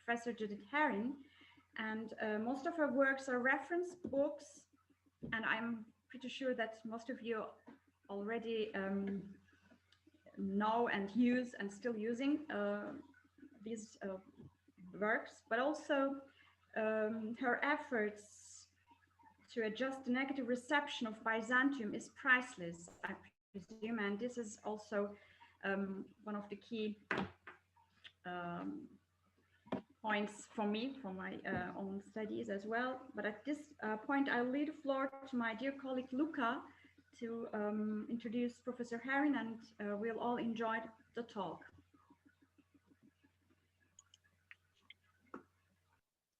Professor Judith Herrin, and most of her works are reference books, and I'm pretty sure that most of you already know and use and still using these works, but also her efforts to adjust the negative reception of Byzantium is priceless, I presume, and this is also one of the key points for me, for my own studies as well. But at this point, I'll leave the floor to my dear colleague Luca to introduce Professor Herrin, and we'll all enjoy the talk.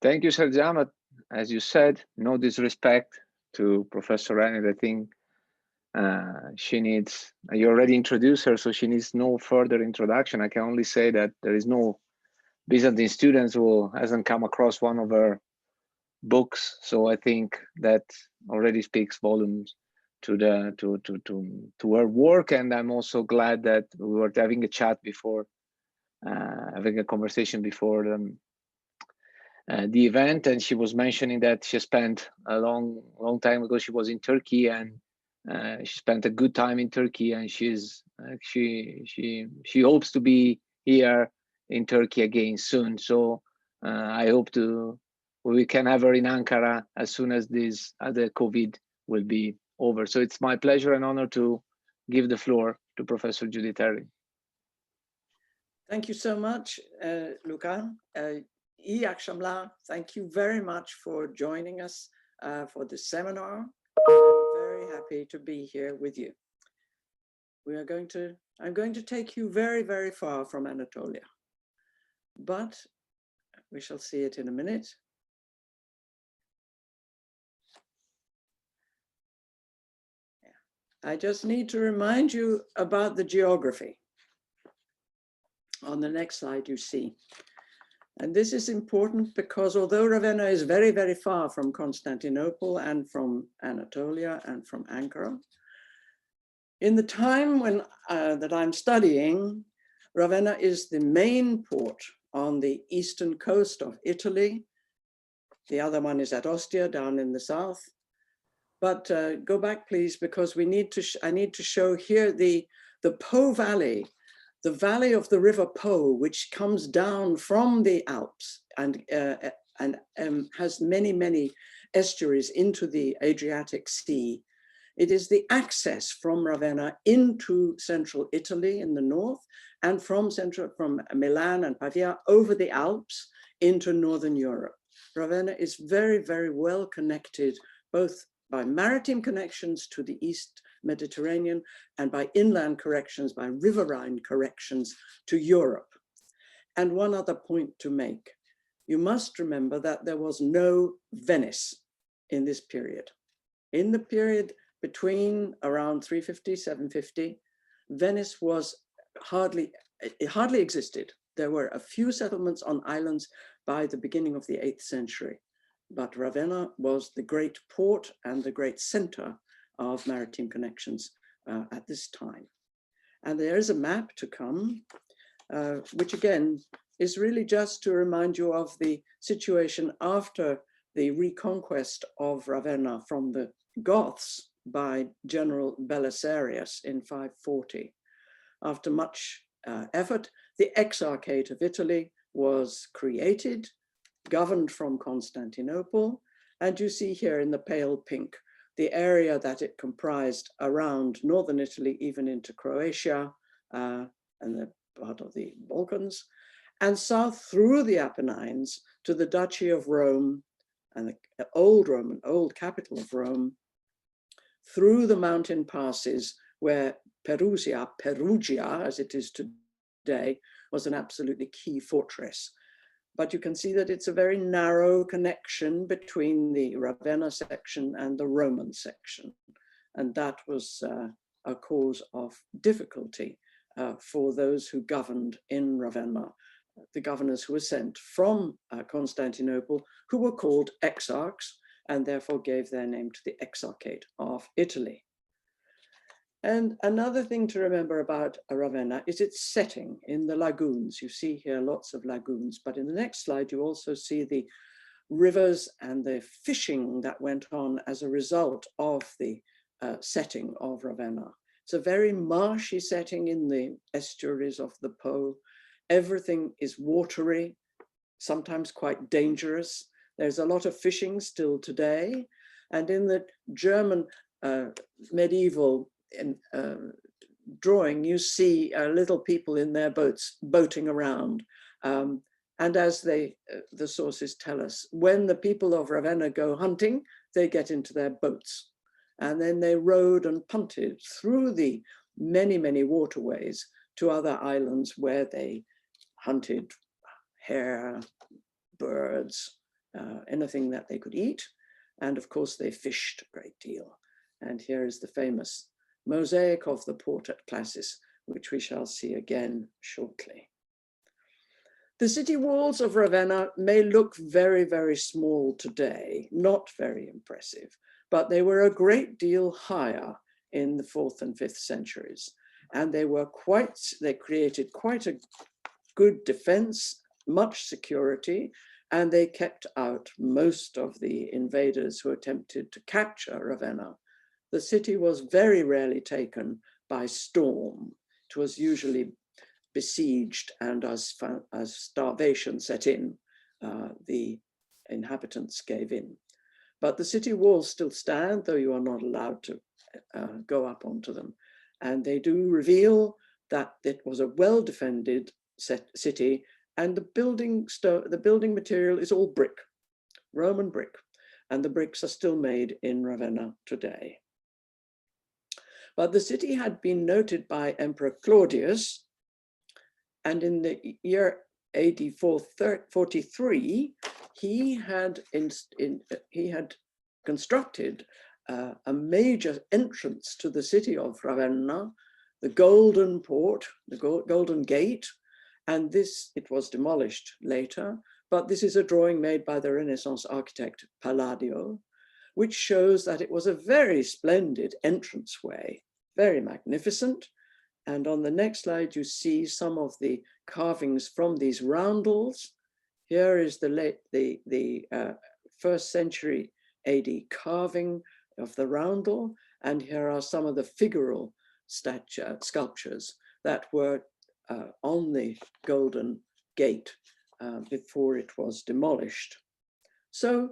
Thank you, Sergiana. As you said, no disrespect to Professor Herrin. I think she needs, you already introduced her, so she needs no further introduction. I can only say that there is no Byzantine students who hasn't come across one of her books. So I think that already speaks volumes to her work. And I'm also glad that we were having a chat before, having a conversation before the event, and she was mentioning that she spent a long time ago. She was in Turkey, and she spent a good time in Turkey, and she hopes to be here in Turkey again soon. So I hope we can have her in Ankara as soon as this other COVID will be over. So it's my pleasure and honor to give the floor to Professor Judith Herrin. Thank you so much, Luca. İyi akşamlar. Thank you very much for joining us for this seminar. I'm very happy to be here with you. I'm going to take you very, very far from Anatolia, but we shall see it in a minute. I just need to remind you about the geography. On the next slide, you see. And this is important because although Ravenna is very, very far from Constantinople and from Anatolia and from Ankara, in the time when that I'm studying, Ravenna is the main port on the eastern coast of Italy. The other one is at Ostia down in the south. But go back, please, because I need to show here the Po Valley, the valley of the river Po, which comes down from the Alps and has many, many estuaries into the Adriatic Sea. It is the access from Ravenna into central Italy in the north, and from Milan and Pavia over the Alps into northern Europe. Ravenna is very, very well connected, both by maritime connections to the East Mediterranean and by inland corrections, by riverine corrections to Europe. And one other point to make. You must remember that there was no Venice in this period. In the period between around 350, 750, Venice was it hardly existed. There were a few settlements on islands by the beginning of the 8th century, but Ravenna was the great port and the great center of maritime connections at this time. And there is a map to come, which again is really just to remind you of the situation after the reconquest of Ravenna from the Goths by General Belisarius in 540. After much effort, the Exarchate of Italy was created, governed from Constantinople, and you see here in the pale pink the area that it comprised around northern Italy, even into Croatia and the part of the Balkans, and south through the Apennines to the Duchy of Rome and the old capital of Rome, through the mountain passes where Perugia, as it is today, was an absolutely key fortress. But you can see that it's a very narrow connection between the Ravenna section and the Roman section. And that was a cause of difficulty for those who governed in Ravenna, the governors who were sent from Constantinople, who were called exarchs, and therefore gave their name to the Exarchate of Italy. And another thing to remember about Ravenna is its setting in the lagoons. You see here lots of lagoons, but in the next slide, you also see the rivers and the fishing that went on as a result of the setting of Ravenna. It's a very marshy setting in the estuaries of the Po. Everything is watery, sometimes quite dangerous. There's a lot of fishing still today. And in the German medieval drawing, you see little people in their boats boating around. And as the sources tell us, when the people of Ravenna go hunting, they get into their boats. And then they rowed and punted through the many, many waterways to other islands where they hunted hare, birds, anything that they could eat. And of course, they fished a great deal. And here is the famous mosaic of the port at Classis, which we shall see again shortly. The city walls of Ravenna may look very, very small today, not very impressive, but they were a great deal higher in the 4th and 5th centuries. And they created quite a good defense, much security, and they kept out most of the invaders who attempted to capture Ravenna. The city was very rarely taken by storm. It was usually besieged, and as starvation set in, the inhabitants gave in. But the city walls still stand, though you are not allowed to go up onto them. And they do reveal that it was a well-defended city, and the building material is all brick, Roman brick, and the bricks are still made in Ravenna today. But the city had been noted by Emperor Claudius, and in the year AD 443, he had constructed a major entrance to the city of Ravenna, the Golden Port, the Golden Gate, and it was demolished later, but this is a drawing made by the Renaissance architect Palladio, which shows that it was a very splendid entranceway, very magnificent. And on the next slide, you see some of the carvings from these roundels. Here is the 1st century AD carving of the roundel, and here are some of the figural sculptures that were on the Golden Gate before it was demolished. So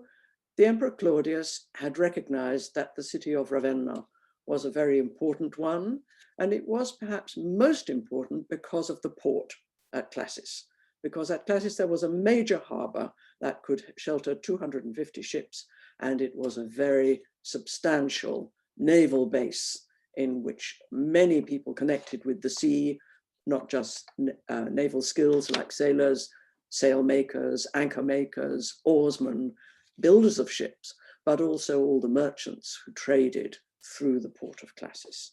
the Emperor Claudius had recognized that the city of Ravenna was a very important one, and it was perhaps most important because of the port at Classis, because at Classis there was a major harbor that could shelter 250 ships, and it was a very substantial naval base in which many people connected with the sea, not just naval skills like sailors, sailmakers, anchor makers, oarsmen, builders of ships, but also all the merchants who traded through the port of Classis.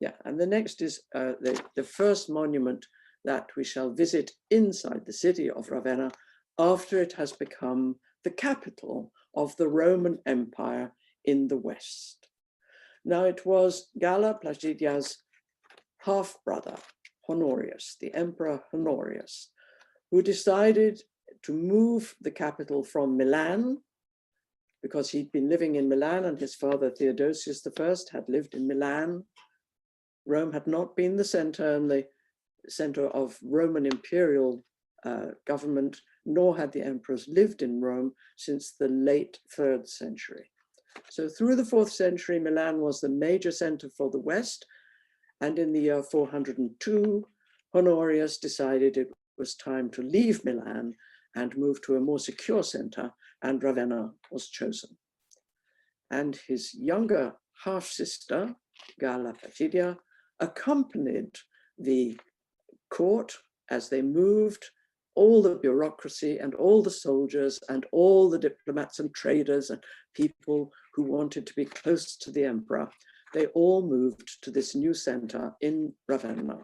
Yeah, and the next is the first monument that we shall visit inside the city of Ravenna after it has become the capital of the Roman Empire in the West. Now it was Galla Placidia's half-brother, Honorius, the Emperor Honorius, who decided to move the capital from Milan, because he'd been living in Milan and his father Theodosius I had lived in Milan. Rome had not been the center and the center of Roman imperial government, nor had the emperors lived in Rome since the late 3rd century. So through the 4th century, Milan was the major center for the West. And in the year 402, Honorius decided it was time to leave Milan and move to a more secure center, and Ravenna was chosen. And his younger half-sister, Galla Placidia, accompanied the court as they moved. All the bureaucracy and all the soldiers and all the diplomats and traders and people who wanted to be close to the emperor, they all moved to this new center in Ravenna,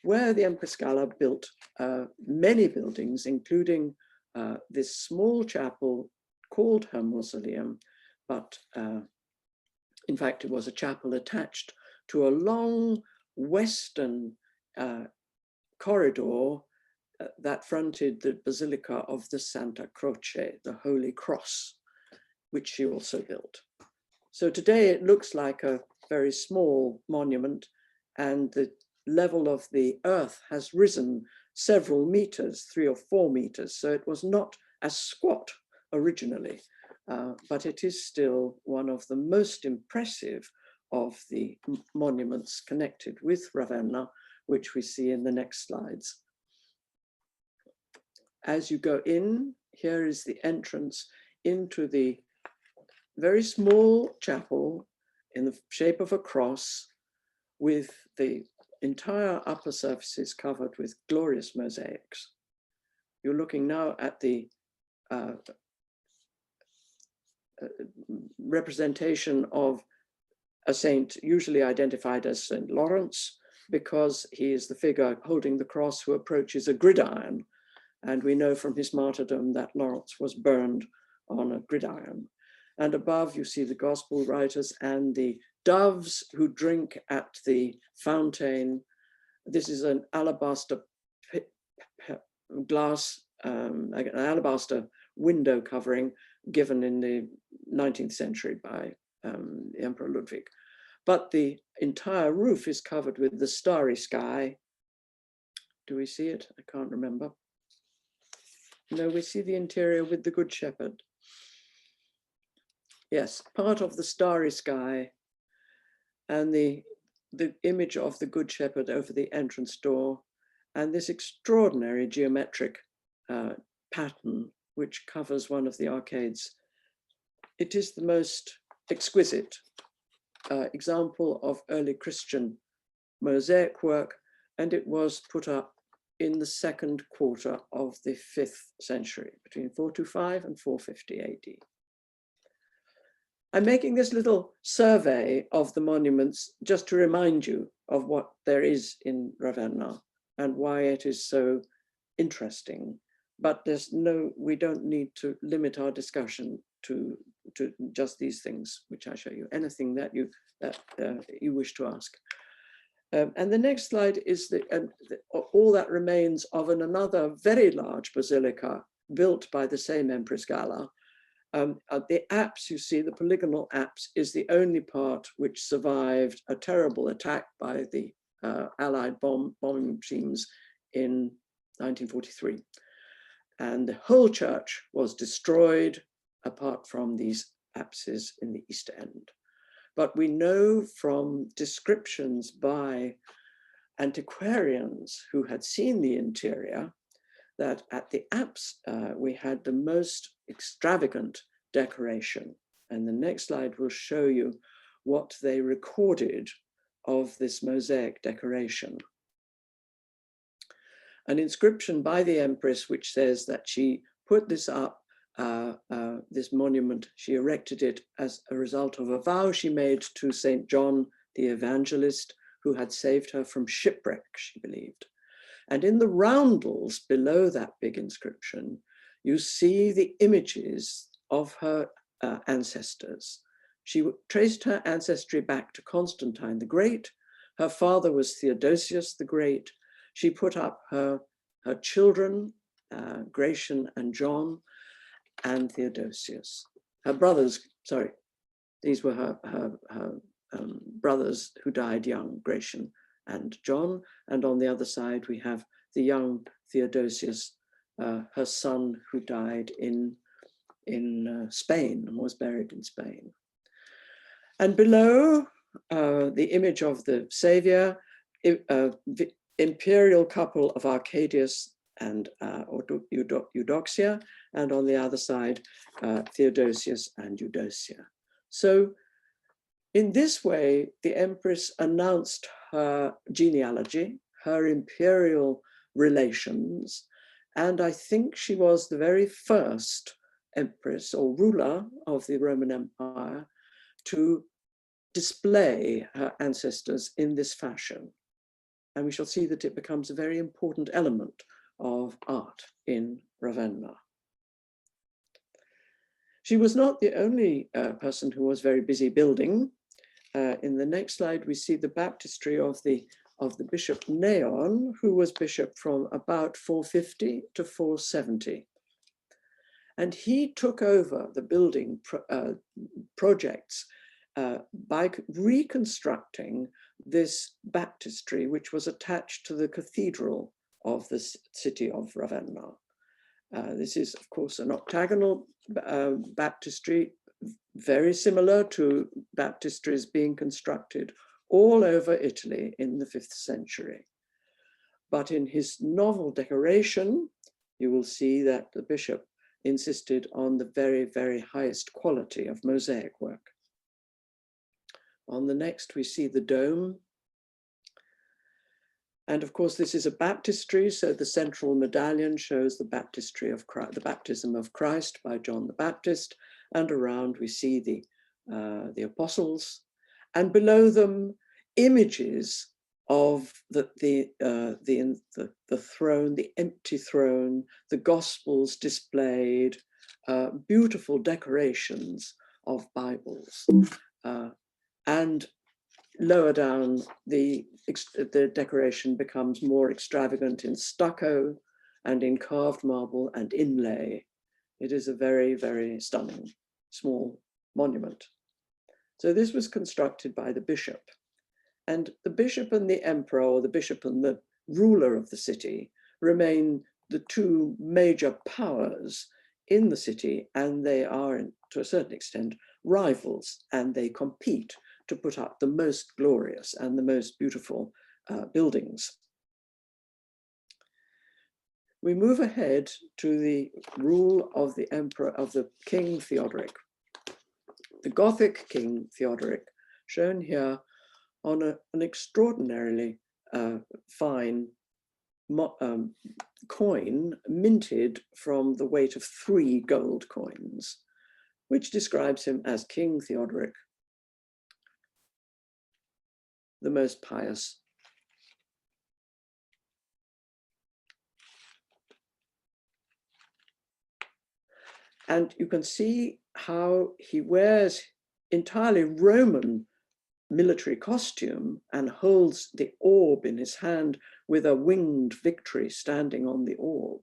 where the Empress Galla built many buildings, including this small chapel called her mausoleum, but in fact it was a chapel attached to a long western corridor that fronted the Basilica of the Santa Croce, the Holy Cross, which she also built. So today it looks like a very small monument, and the level of the earth has risen several meters, 3 or 4 meters. So it was not as squat originally, but it is still one of the most impressive of the monuments connected with Ravenna, which we see in the next slides. As you go in, here is the entrance into the very small chapel in the shape of a cross, with the entire upper surfaces covered with glorious mosaics. You're looking now at the representation of a saint usually identified as St. Lawrence, because he is the figure holding the cross who approaches a gridiron. And we know from his martyrdom that Lawrence was burned on a gridiron. And above you see the gospel writers and the doves who drink at the fountain. This is an alabaster glass, an alabaster window covering given in the 19th century by the Emperor Ludwig. But the entire roof is covered with the starry sky. Do we see it? I can't remember. No, we see the interior with the Good Shepherd. Yes, part of the starry sky, and the image of the Good Shepherd over the entrance door, and this extraordinary geometric pattern which covers one of the arcades. It is the most exquisite example of early Christian mosaic work, and it was put up in the second quarter of the 5th century, between 425 and 450 AD. I'm making this little survey of the monuments just to remind you of what there is in Ravenna and why it is so interesting. But we don't need to limit our discussion to just these things, which I show you. Anything that you wish to ask. And the next slide is all that remains of another very large basilica built by the same Empress Galla. The apse, you see, the polygonal apse is the only part which survived a terrible attack by the Allied bombing machines in 1943. And the whole church was destroyed apart from these apses in the east end. But we know from descriptions by antiquarians who had seen the interior that at the apse we had the most extravagant decoration. And the next slide will show you what they recorded of this mosaic decoration. An inscription by the Empress which says that she put this up, this monument, she erected it as a result of a vow she made to St. John the Evangelist, who had saved her from shipwreck, she believed. And in the roundels below that big inscription, you see the images of her ancestors. She traced her ancestry back to Constantine the Great. Her father was Theodosius the Great. She put up her children, Gratian and John, and Theodosius. Her brothers, sorry, these were her brothers who died young, Gratian and John. And on the other side, we have the young Theodosius, her son, who died in Spain and was buried in Spain. And below the image of the Savior, the imperial couple of Arcadius and Eudoxia, and on the other side, Theodosius and Eudocia. So in this way, the Empress announced her genealogy, her imperial relations, and I think she was the very first empress or ruler of the Roman Empire to display her ancestors in this fashion. And we shall see that it becomes a very important element of art in Ravenna. She was not the only person who was very busy building. in the next slide, we see the baptistry of the Bishop Neon, who was bishop from about 450 to 470. And he took over the building projects by reconstructing this baptistry, which was attached to the cathedral of the city of Ravenna. This is, of course, an octagonal baptistry, very similar to baptistries being constructed all over Italy in the 5th century. But in his novel decoration, you will see that the bishop insisted on the very, very highest quality of mosaic work. On the next, we see the dome. And of course, this is a baptistry, so the central medallion shows the baptistry of Christ, the baptism of Christ by John the Baptist, and around we see the apostles, and below them images of the throne, the empty throne, the Gospels displayed, beautiful decorations of Bibles, and lower down, the decoration becomes more extravagant in stucco and in carved marble and inlay. It is a very, very stunning small monument. So this was constructed by the bishop. And the bishop and the emperor, or the bishop and the ruler of the city, remain the two major powers in the city, and they are, to a certain extent, rivals, and they compete to put up the most glorious and the most beautiful buildings. We move ahead to the rule of the emperor, of the King Theodoric. The Gothic King Theodoric, shown here on an extraordinarily fine coin minted from the weight of 3 gold coins, which describes him as King Theodoric, the most pious. And you can see how he wears entirely Roman military costume and holds the orb in his hand with a winged victory standing on the orb.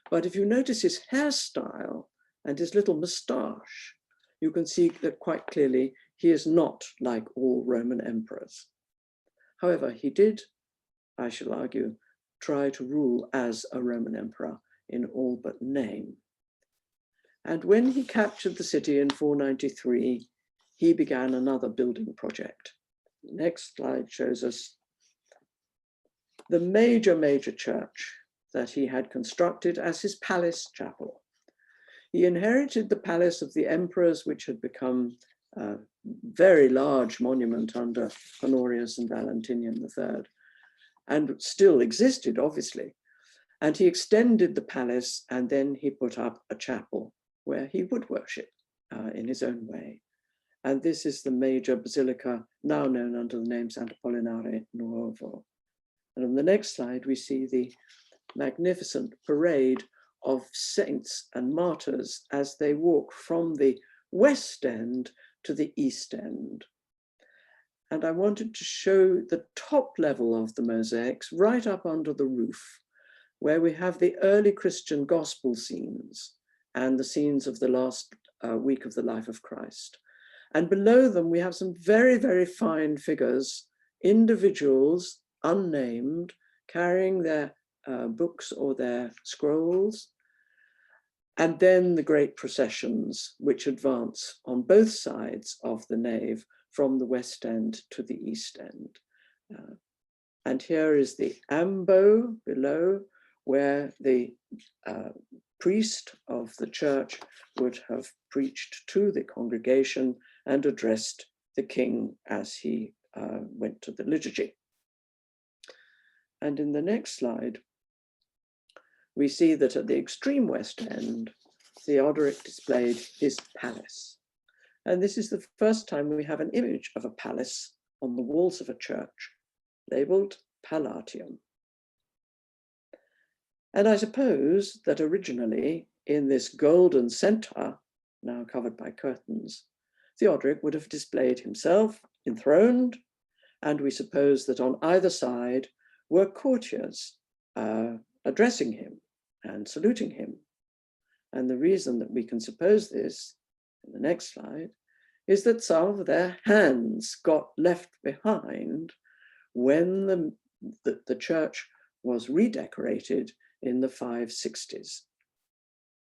But if you notice his hairstyle and his little moustache, you can see that quite clearly he is not like all Roman emperors. However, he did, I shall argue, try to rule as a Roman emperor in all but name. And when he captured the city in 493, he began another building project. The next slide shows us the major church that he had constructed as his palace chapel. He inherited the palace of the emperors, which had become a very large monument under Honorius and Valentinian III, and still existed, obviously. And he extended the palace, and then he put up a chapel where he would worship in his own way. And this is the major basilica, now known under the name Sant'Apollinare Nuovo. And on the next slide, we see the magnificent parade of saints and martyrs as they walk from the west end to the east end. And I wanted to show the top level of the mosaics right up under the roof, where we have the early Christian gospel scenes and the scenes of the last week of the life of Christ. And below them, we have some very, very fine figures, individuals, unnamed, carrying their books or their scrolls. And then the great processions, which advance on both sides of the nave from the west end to the east end. And here is the ambo below, where the priest of the church would have preached to the congregation and addressed the king as he went to the liturgy. And in the next slide, we see that at the extreme west end, Theodoric displayed his palace. And this is the first time we have an image of a palace on the walls of a church, labeled Palatium. And I suppose that originally in this golden center, now covered by curtains, Theodoric would have displayed himself enthroned, and we suppose that on either side were courtiers addressing him and saluting him. And the reason that we can suppose this, in the next slide, is that some of their hands got left behind when the church was redecorated in the 560s.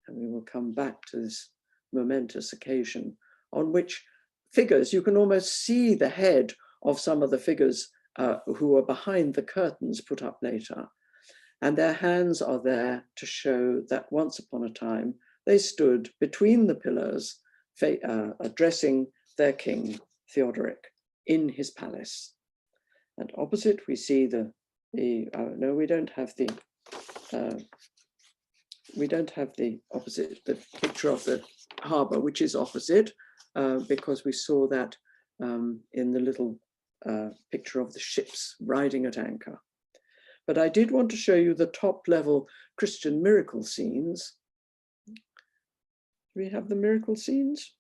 And we will come back to this momentous occasion on which figures, you can almost see the head of some of the figures who were behind the curtains put up later. And their hands are there to show that once upon a time, they stood between the pillars, addressing their king, Theodoric, in his palace. And opposite, we see no, we don't have the opposite, the picture of the harbor, which is opposite, because we saw that in the little picture of the ships riding at anchor. But I did want to show you the top level Christian miracle scenes. Do we have the miracle scenes?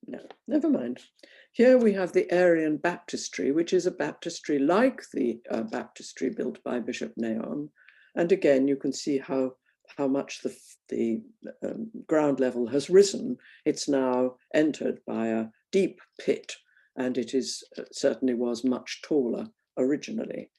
No, never mind. Here we have the Arian baptistry, which is a baptistry like the baptistry built by Bishop Neon. And again, you can see how much the ground level has risen. It's now entered by a deep pit, and it is certainly was much taller originally.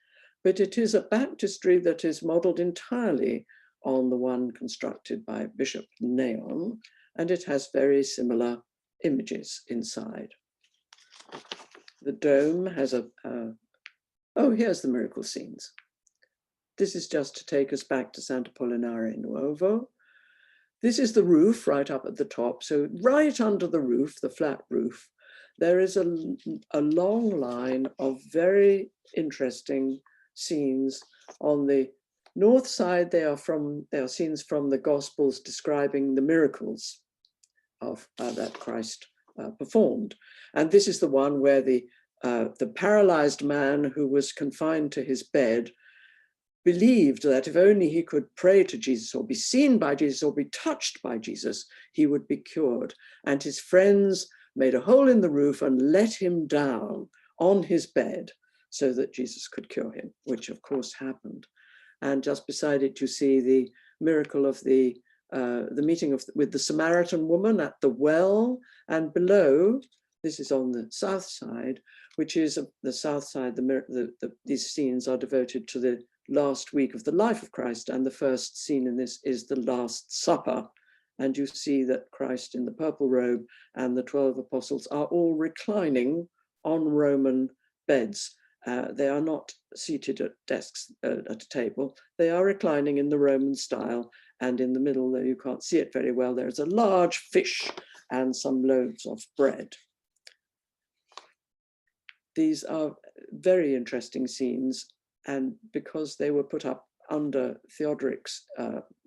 But it is a baptistry that is modeled entirely on the one constructed by Bishop Neon, and it has very similar images inside. The dome has oh, here's the miracle scenes. This is just to take us back to Santa Apollinare Nuovo. This is the roof right up at the top. So right under the roof, the flat roof, there is a long line of very interesting scenes. On the north side, they are scenes from the Gospels describing the miracles of that Christ performed. And this is the one where the paralyzed man who was confined to his bed believed that if only he could pray to Jesus or be seen by Jesus or be touched by Jesus, he would be cured. And his friends made a hole in the roof and let him down on his bed so that Jesus could cure him, which of course happened. And just beside it, you see the miracle of the meeting with the Samaritan woman at the well, and below, this is on the south side, which is the south side, these scenes are devoted to the last week of the life of Christ, and the first scene in this is the Last Supper. And you see that Christ in the purple robe and the 12 apostles are all reclining on Roman beds. They are not seated at desks at a table. They are reclining in the Roman style. And in the middle, though you can't see it very well, there's a large fish and some loaves of bread. These are very interesting scenes. And because they were put up under Theodoric's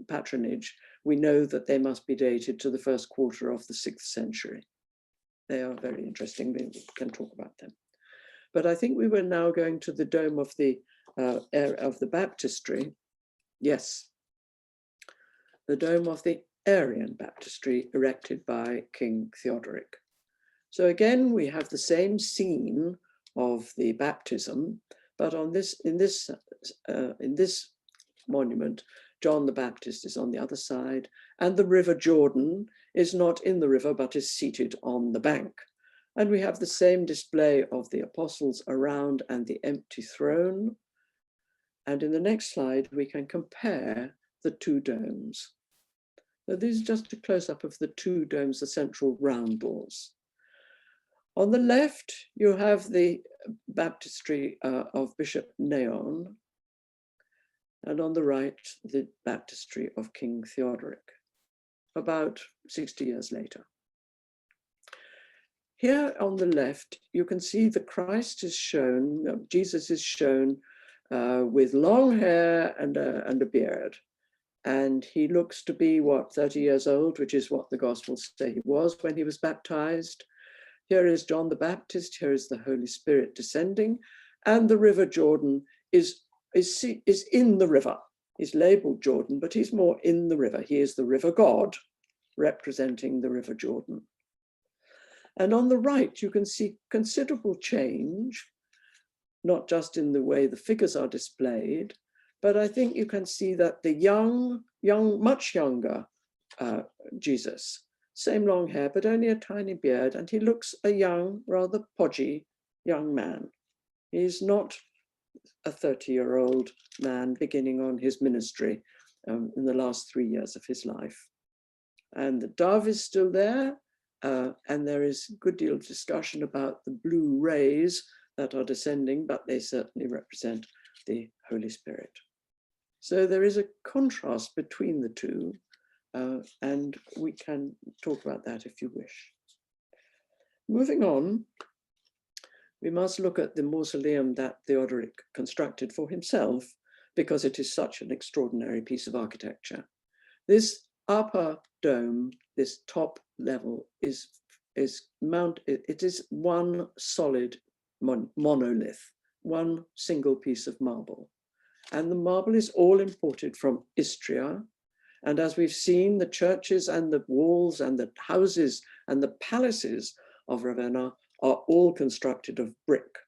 patronage, we know that they must be dated to the first quarter of the 6th century. They are very interesting. We can talk about them. But I think we were now going to the dome of the baptistry. Yes, the dome of the Arian baptistry erected by King Theodoric. So again, we have the same scene of the baptism, but on in this monument, John the Baptist is on the other side, and the River Jordan is not in the river, but is seated on the bank. And we have the same display of the apostles around and the empty throne. And in the next slide, we can compare the two domes. So this is just a close-up of the two domes, the central roundels. On the left, you have the baptistry of Bishop Neon, and on the right, the baptistry of King Theodoric, about 60 years later. Here on the left, you can see the Christ is shown, Jesus is shown with long hair and a beard. And he looks to be, 30 years old, which is what the Gospels say he was when he was baptized. Here is John the Baptist, here is the Holy Spirit descending, and the River Jordan is in the river. He's labeled Jordan, but he's more in the river. He is the river god, representing the River Jordan. And on the right, you can see considerable change, not just in the way the figures are displayed, but I think you can see that the much younger Jesus, same long hair, but only a tiny beard, and he looks a young, rather podgy young man. He's not a 30-year-old man beginning on his ministry in the last 3 years of his life. And the dove is still there, and there is a good deal of discussion about the blue rays that are descending, but they certainly represent the Holy Spirit. So there is a contrast between the two, and we can talk about that if you wish. Moving on, we must look at the mausoleum that Theodoric constructed for himself, because it is such an extraordinary piece of architecture. This upper dome, this top level, is one solid monolith, one single piece of marble. And the marble is all imported from Istria. And as we've seen, the churches and the walls and the houses and the palaces of Ravenna are all constructed of brick.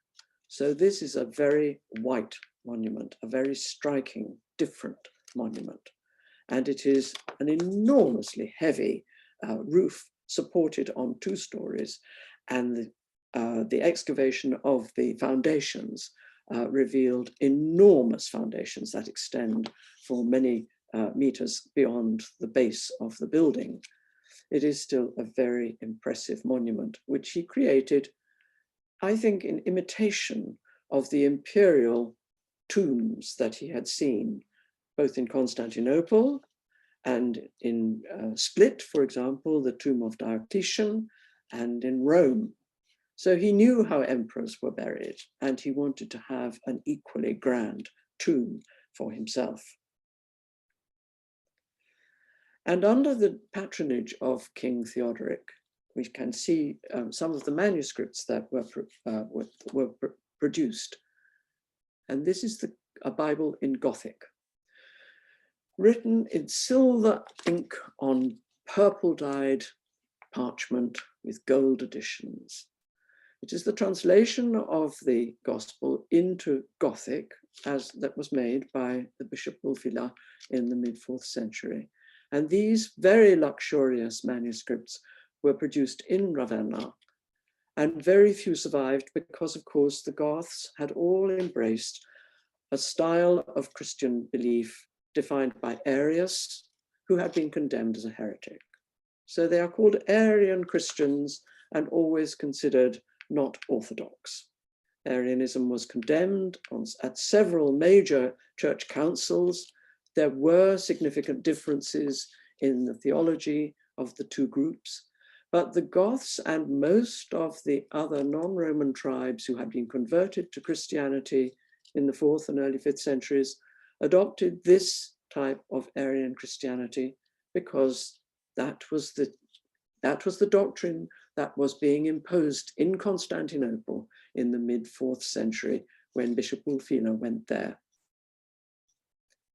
So this is a very white monument, a very striking, different monument. And it is an enormously heavy roof supported on 2 stories, and the excavation of the foundations revealed enormous foundations that extend for many meters beyond the base of the building. It is still a very impressive monument, which he created, I think, in imitation of the imperial tombs that he had seen, both in Constantinople and in Split, for example, the tomb of Diocletian, and in Rome. So he knew how emperors were buried, and he wanted to have an equally grand tomb for himself. And under the patronage of King Theodoric, we can see some of the manuscripts that were produced. And this is a Bible in Gothic, written in silver ink on purple dyed parchment with gold additions. It is the translation of the Gospel into Gothic, as that was made by the Bishop Wulfila in the mid-4th century. And these very luxurious manuscripts were produced in Ravenna, and very few survived because, of course, the Goths had all embraced a style of Christian belief defined by Arius, who had been condemned as a heretic. So they are called Arian Christians and always considered not orthodox. Arianism was condemned at several major church councils. There were significant differences in the theology of the 2 groups, but the Goths and most of the other non-Roman tribes who had been converted to Christianity in the 4th and early 5th centuries adopted this type of Arian Christianity because that was the doctrine that was being imposed in Constantinople in the mid-4th century when Bishop Wulfila went there.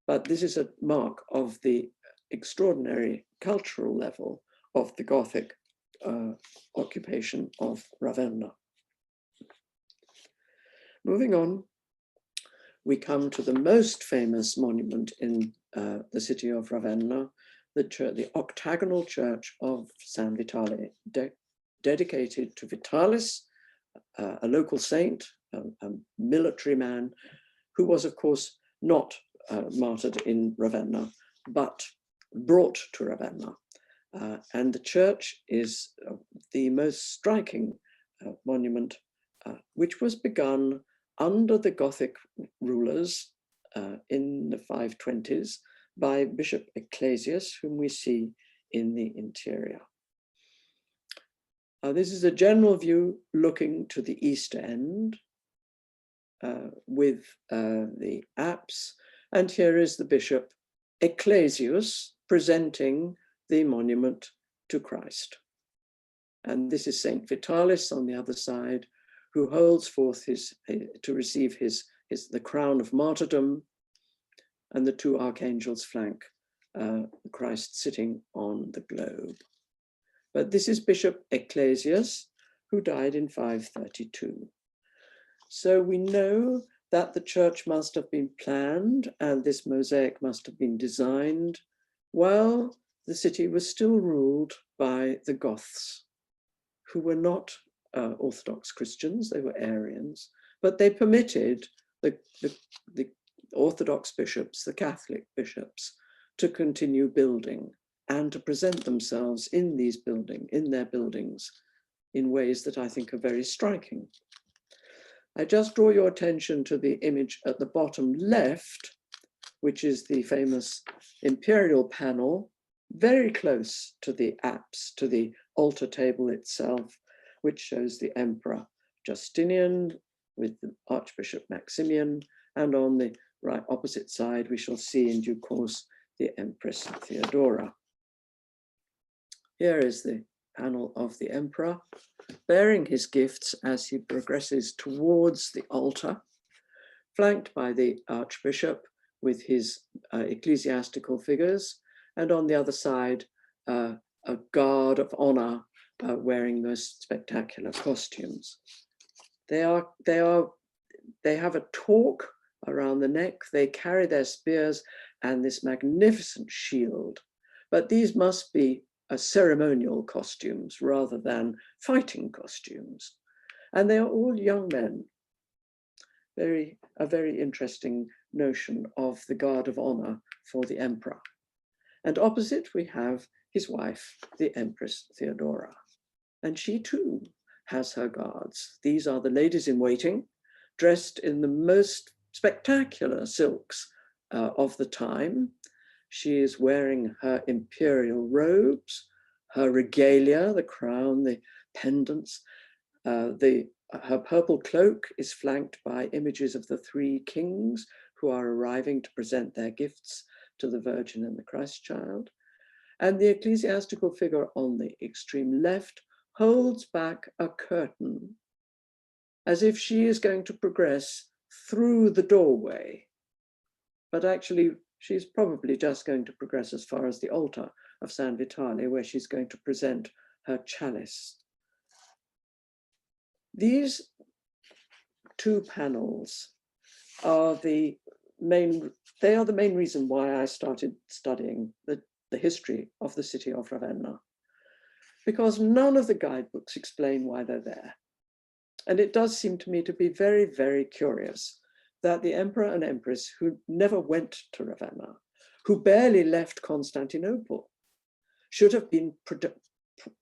But this is a mark of the extraordinary cultural level of the Gothic occupation of Ravenna. Moving on, we come to the most famous monument in the city of Ravenna, the octagonal church of San Vitale, dedicated to Vitalis, a local saint, a military man, who was, of course, not martyred in Ravenna, but brought to Ravenna. And the church is the most striking monument, which was begun under the Gothic rulers in the 520s by Bishop Ecclesius, whom we see in the interior. This is a general view looking to the east end with the apse. And here is the Bishop Ecclesius presenting the monument to Christ. And this is Saint Vitalis on the other side, who holds forth to receive the crown of martyrdom, and the 2 archangels flank Christ sitting on the globe. But this is Bishop Ecclesius, who died in 532. So we know that the church must have been planned and this mosaic must have been designed while the city was still ruled by the Goths, who were not Orthodox Christians, they were Arians, but they permitted the Orthodox bishops, the Catholic bishops, to continue building and to present themselves in their buildings in ways that I think are very striking. I just draw your attention to the image at the bottom left, which is the famous imperial panel, very close to the apse, to the altar table itself, which shows the Emperor Justinian with the Archbishop Maximian, and on the right opposite side, we shall see in due course the Empress Theodora. Here is the panel of the Emperor, bearing his gifts as he progresses towards the altar, flanked by the Archbishop with his ecclesiastical figures, and on the other side, a guard of honor wearing most spectacular costumes. They have a torque around the neck, they carry their spears and this magnificent shield, but these must be ceremonial costumes rather than fighting costumes. And they are all young men. A very interesting notion of the guard of honor for the emperor. And opposite we have his wife, the Empress Theodora. And she too has her guards. These are the ladies in waiting, dressed in the most spectacular silks of the time. She is wearing her imperial robes, her regalia, the crown, the pendants. Her purple cloak is flanked by images of the three kings who are arriving to present their gifts to the Virgin and the Christ child. And the ecclesiastical figure on the extreme left holds back a curtain as if she is going to progress through the doorway. But actually, she's probably just going to progress as far as the altar of San Vitale, where she's going to present her chalice. These two panels are the main reason why I started studying the history of the city of Ravenna, because none of the guidebooks explain why they're there. And it does seem to me to be very, very curious that the emperor and empress who never went to Ravenna, who barely left Constantinople, should have been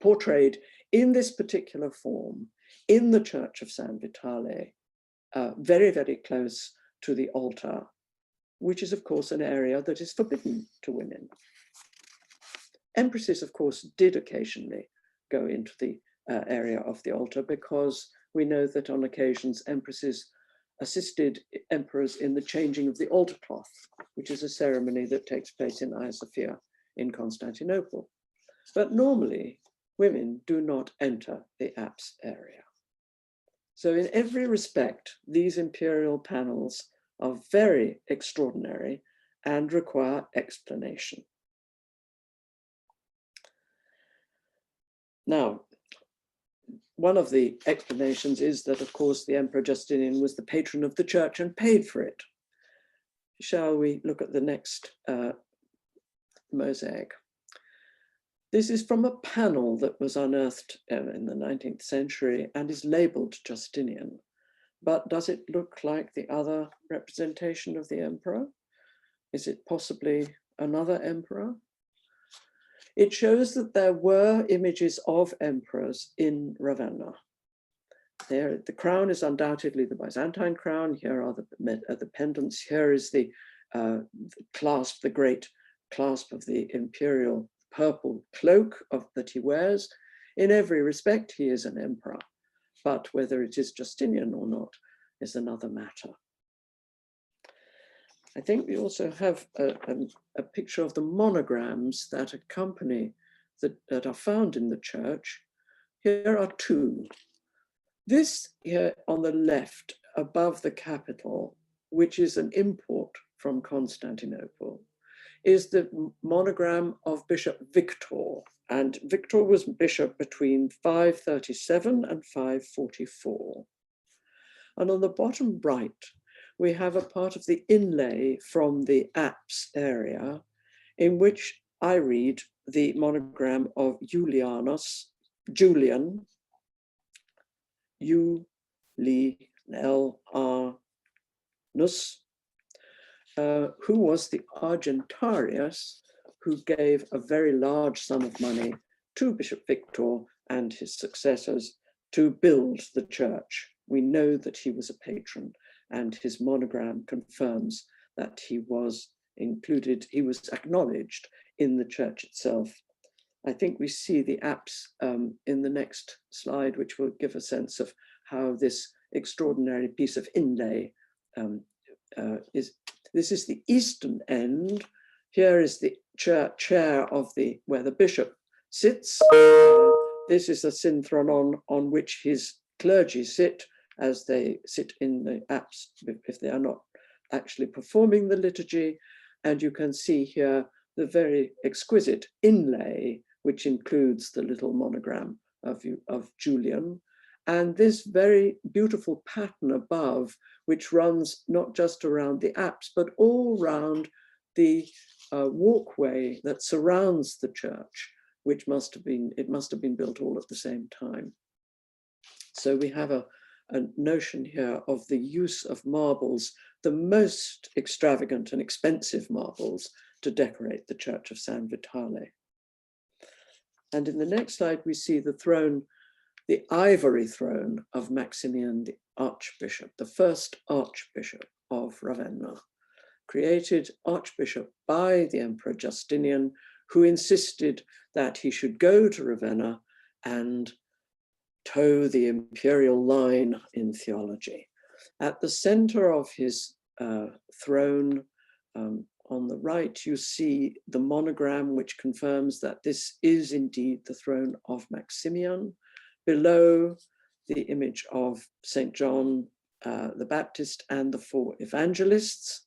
portrayed in this particular form in the church of San Vitale, very, very close to the altar, which is of course an area that is forbidden to women. Empresses, of course, did occasionally go into the area of the altar because we know that on occasions empresses assisted emperors in the changing of the altar cloth, which is a ceremony that takes place in Hagia Sophia in Constantinople. But normally, women do not enter the apse area. So in every respect, these imperial panels are very extraordinary and require explanation. Now, one of the explanations is that, of course, the Emperor Justinian was the patron of the church and paid for it. Shall we look at the next mosaic? This is from a panel that was unearthed in the 19th century and is labeled Justinian. But does it look like the other representation of the emperor? Is it possibly another emperor? It shows that there were images of emperors in Ravenna. There, the crown is undoubtedly the Byzantine crown. Here are the pendants. Here is the clasp, the great clasp of the imperial purple cloak that he wears. In every respect, he is an emperor, but whether it is Justinian or not is another matter. I think we also have a picture of the monograms that accompany, that are found in the church. Here are two. This here on the left above the capital, which is an import from Constantinople, is the monogram of Bishop Victor and Victor was bishop between 537 and 544. And on the bottom right, we have a part of the inlay from the apse area, in which I read the monogram of Julian, U-L-R-Nus, who was the Argentarius who gave a very large sum of money to Bishop Victor and his successors to build the church. We know that he was a patron, and his monogram confirms that he was included, he was acknowledged in the church itself. I think we see the apse in the next slide, which will give a sense of how this extraordinary piece of inlay is. This is the eastern end. Here is the chair of where the bishop sits. This is the synthronon on which his clergy sit as they sit in the apse if they are not actually performing the liturgy. And you can see here the very exquisite inlay, which includes the little monogram of Julian, and this very beautiful pattern above, which runs not just around the apse, but all round the walkway that surrounds the church, which must have been built all at the same time. So we have a notion here of the use of marbles, the most extravagant and expensive marbles, to decorate the church of San Vitale. And in the next slide, we see the throne, the ivory throne of Maximian, the archbishop, the first archbishop of Ravenna, created archbishop by the Emperor Justinian, who insisted that he should go to Ravenna and toe the imperial line in theology. At the center of his throne, on the right, you see the monogram, which confirms that this is indeed the throne of Maximian. Below, the image of St. John the Baptist and the 4 evangelists.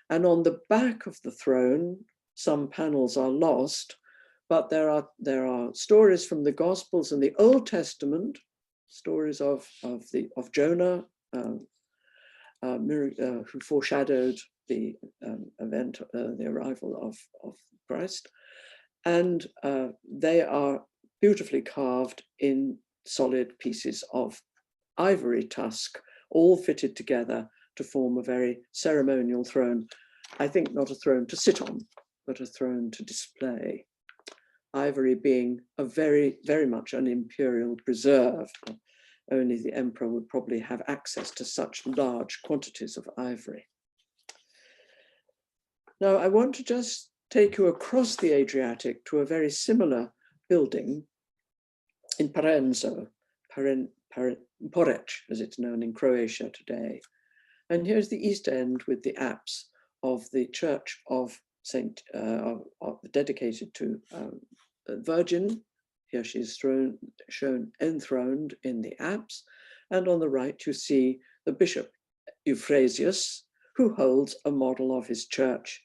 And on the back of the throne, some panels are lost, but there are stories from the Gospels and the Old Testament, stories of Jonah, who foreshadowed the event, the arrival of Christ, and they are beautifully carved in solid pieces of ivory tusk, all fitted together to form a very ceremonial throne. I think not a throne to sit on, but a throne to display. Ivory being a very, very much an imperial preserve. Only the emperor would probably have access to such large quantities of ivory. Now, I want to just take you across the Adriatic to a very similar building in Parenzo, Porec, as it's known in Croatia today. And here's the east end with the apse of the church of dedicated to the Virgin. Here she's shown enthroned in the apse. And on the right, you see the Bishop Euphrasius, who holds a model of his church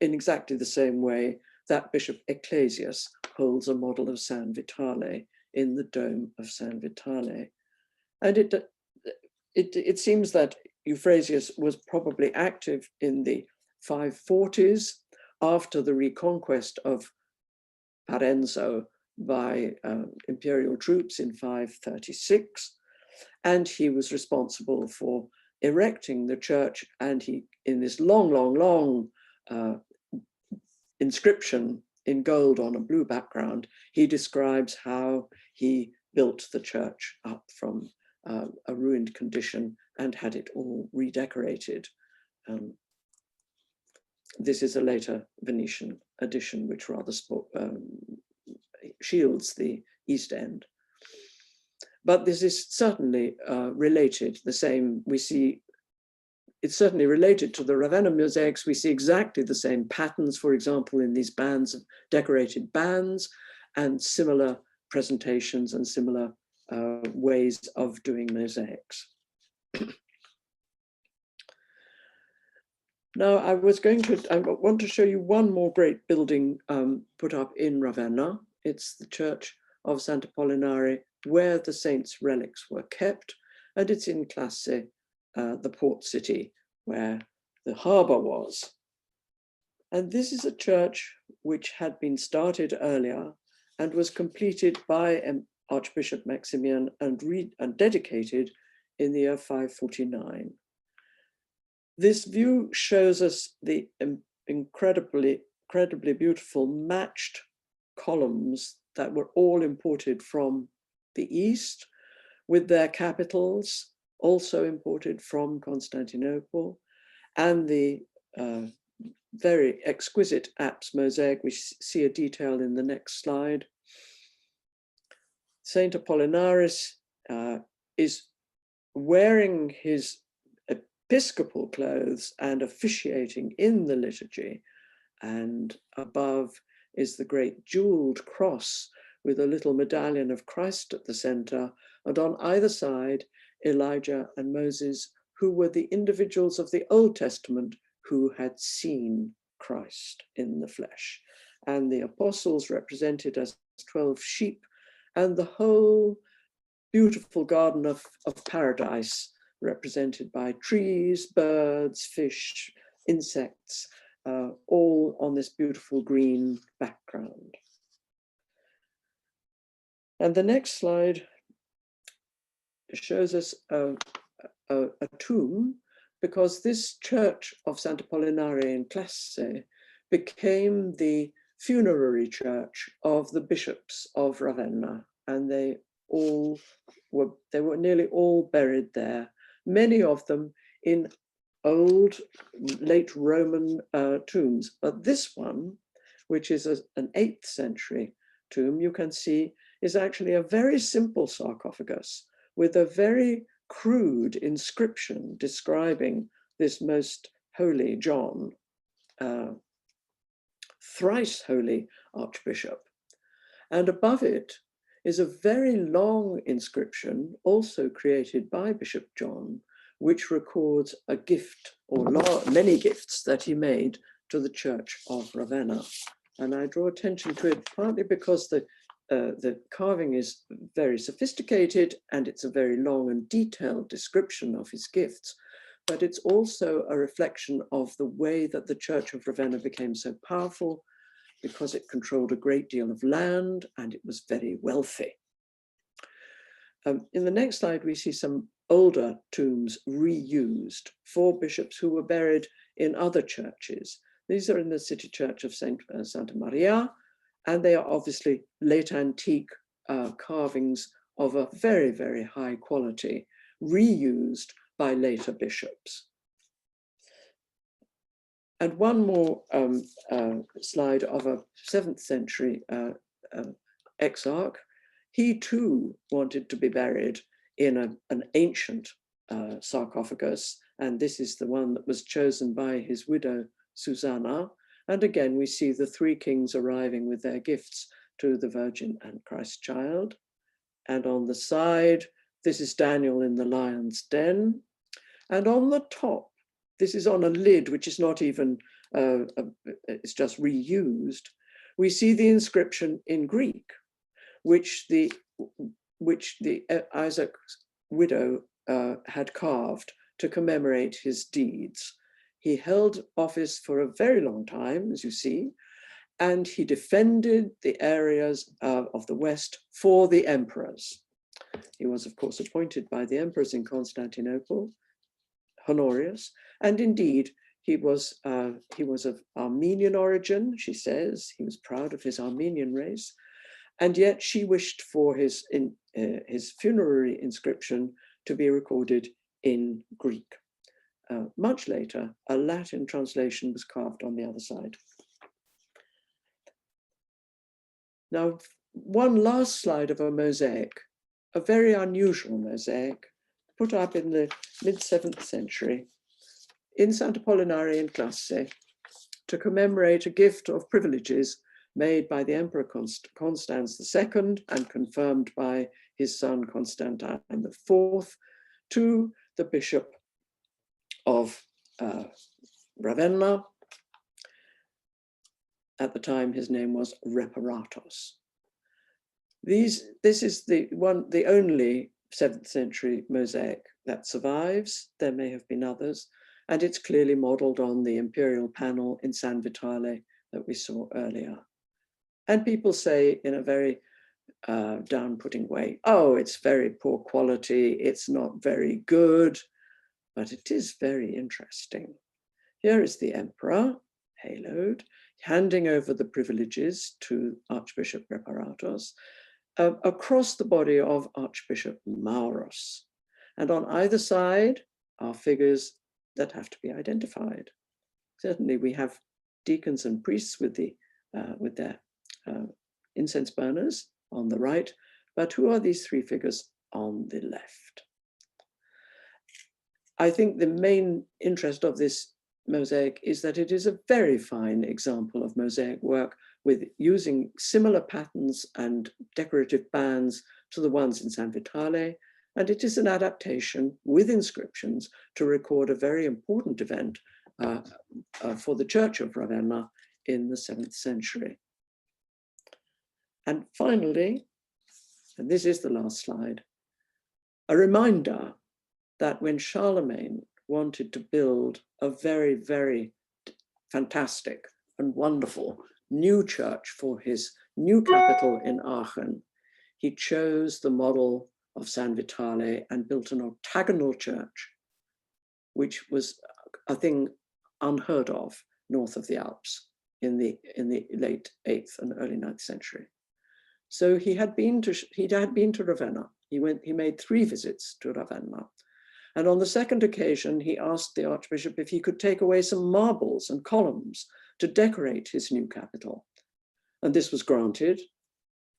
in exactly the same way that Bishop Ecclesius holds a model of San Vitale in the dome of San Vitale. And it seems that Euphrasius was probably active in the 540s after the reconquest of Parenzo by imperial troops in 536. And he was responsible for erecting the church. And he, in this long inscription in gold on a blue background, he describes how he built the church up from a ruined condition and had it all redecorated. This is a later Venetian addition, which rather shields the east end. But this is certainly related, the same, we see, it's certainly related to the Ravenna mosaics. We see exactly the same patterns, for example, in these bands of decorated bands, and similar presentations and similar ways of doing mosaics. Now, I want to show you one more great building put up in Ravenna It's the church of Sant'Apollinare, where the saints' relics were kept, and it's in Classis, the port city, where the harbour was. And this is a church which had been started earlier and was completed by Archbishop Maximian and dedicated in the year 549. This view shows us the incredibly beautiful matched columns that were all imported from the East, with their capitals also imported from Constantinople, and the very exquisite apse mosaic. We see a detail in the next slide. Saint Apollinaris is wearing his episcopal clothes and officiating in the liturgy, and above is the great jeweled cross with a little medallion of Christ at the center, and on either side Elijah and Moses, who were the individuals of the Old Testament who had seen Christ in the flesh, and the apostles represented as 12 sheep, and the whole beautiful garden of paradise represented by trees, birds, fish, insects, all on this beautiful green background. And the next slide shows us a tomb, because this church of Sant'Apollinare in Classis became the funerary church of the bishops of Ravenna, and they were nearly all buried there, many of them in old late Roman tombs. But this one, which is an 8th century tomb, you can see is actually a very simple sarcophagus with a very crude inscription describing this most holy John, thrice holy Archbishop. And above it is a very long inscription, also created by Bishop John, which records a gift or many gifts that he made to the Church of Ravenna. And I draw attention to it partly because the carving is very sophisticated and it's a very long and detailed description of his gifts, but it's also a reflection of the way that the Church of Ravenna became so powerful, because it controlled a great deal of land and it was very wealthy. In the next slide, we see some older tombs reused for bishops who were buried in other churches. These are in the city church of Santa Maria, and they are obviously late antique carvings of a very, very high quality, reused by later bishops. And one more slide of a 7th century exarch. He too wanted to be buried in an ancient sarcophagus, and this is the one that was chosen by his widow, Susanna. And again, we see the 3 kings arriving with their gifts to the Virgin and Christ child. And on the side, this is Daniel in the lion's den. And on the top, this is on a lid, which is not even, it's just reused. We see the inscription in Greek, which the Isaac's widow had carved to commemorate his deeds. He held office for a very long time, as you see, and he defended the areas of the West for the emperors. He was, of course, appointed by the emperors in Constantinople, Honorius, and indeed, he was of Armenian origin, she says. He was proud of his Armenian race, and yet she wished for his funerary inscription to be recorded in Greek. Much later, a Latin translation was carved on the other side. Now, one last slide of a mosaic, a very unusual mosaic, put up in the mid-7th century in Sant'Apollinare in Classis to commemorate a gift of privileges made by the Emperor Constans II and confirmed by his son Constantine IV to the Bishop of Ravenna. At the time, his name was Reparatus. This is the only 7th century mosaic that survives. There may have been others, and it's clearly modeled on the imperial panel in San Vitale that we saw earlier. And people say in a very down-putting way, oh, it's very poor quality, it's not very good, but it is very interesting. Here is the emperor, haloed, handing over the privileges to Archbishop Reparatos, across the body of Archbishop Maurus. And on either side are figures that have to be identified. Certainly we have deacons and priests with their incense burners on the right, but who are these three figures on the left? I think the main interest of this mosaic is that it is a very fine example of mosaic work with using similar patterns and decorative bands to the ones in San Vitale, and it is an adaptation with inscriptions to record a very important event for the Church of Ravenna in the 7th century. And finally, and this is the last slide, a reminder that when Charlemagne wanted to build a very, very fantastic and wonderful new church for his new capital in Aachen, he chose the model of San Vitale and built an octagonal church, which was a thing unheard of north of the Alps in the late 8th and early 9th century. So he had been to Ravenna. He made 3 visits to Ravenna. And on the second occasion, he asked the Archbishop if he could take away some marbles and columns to decorate his new capital. And this was granted,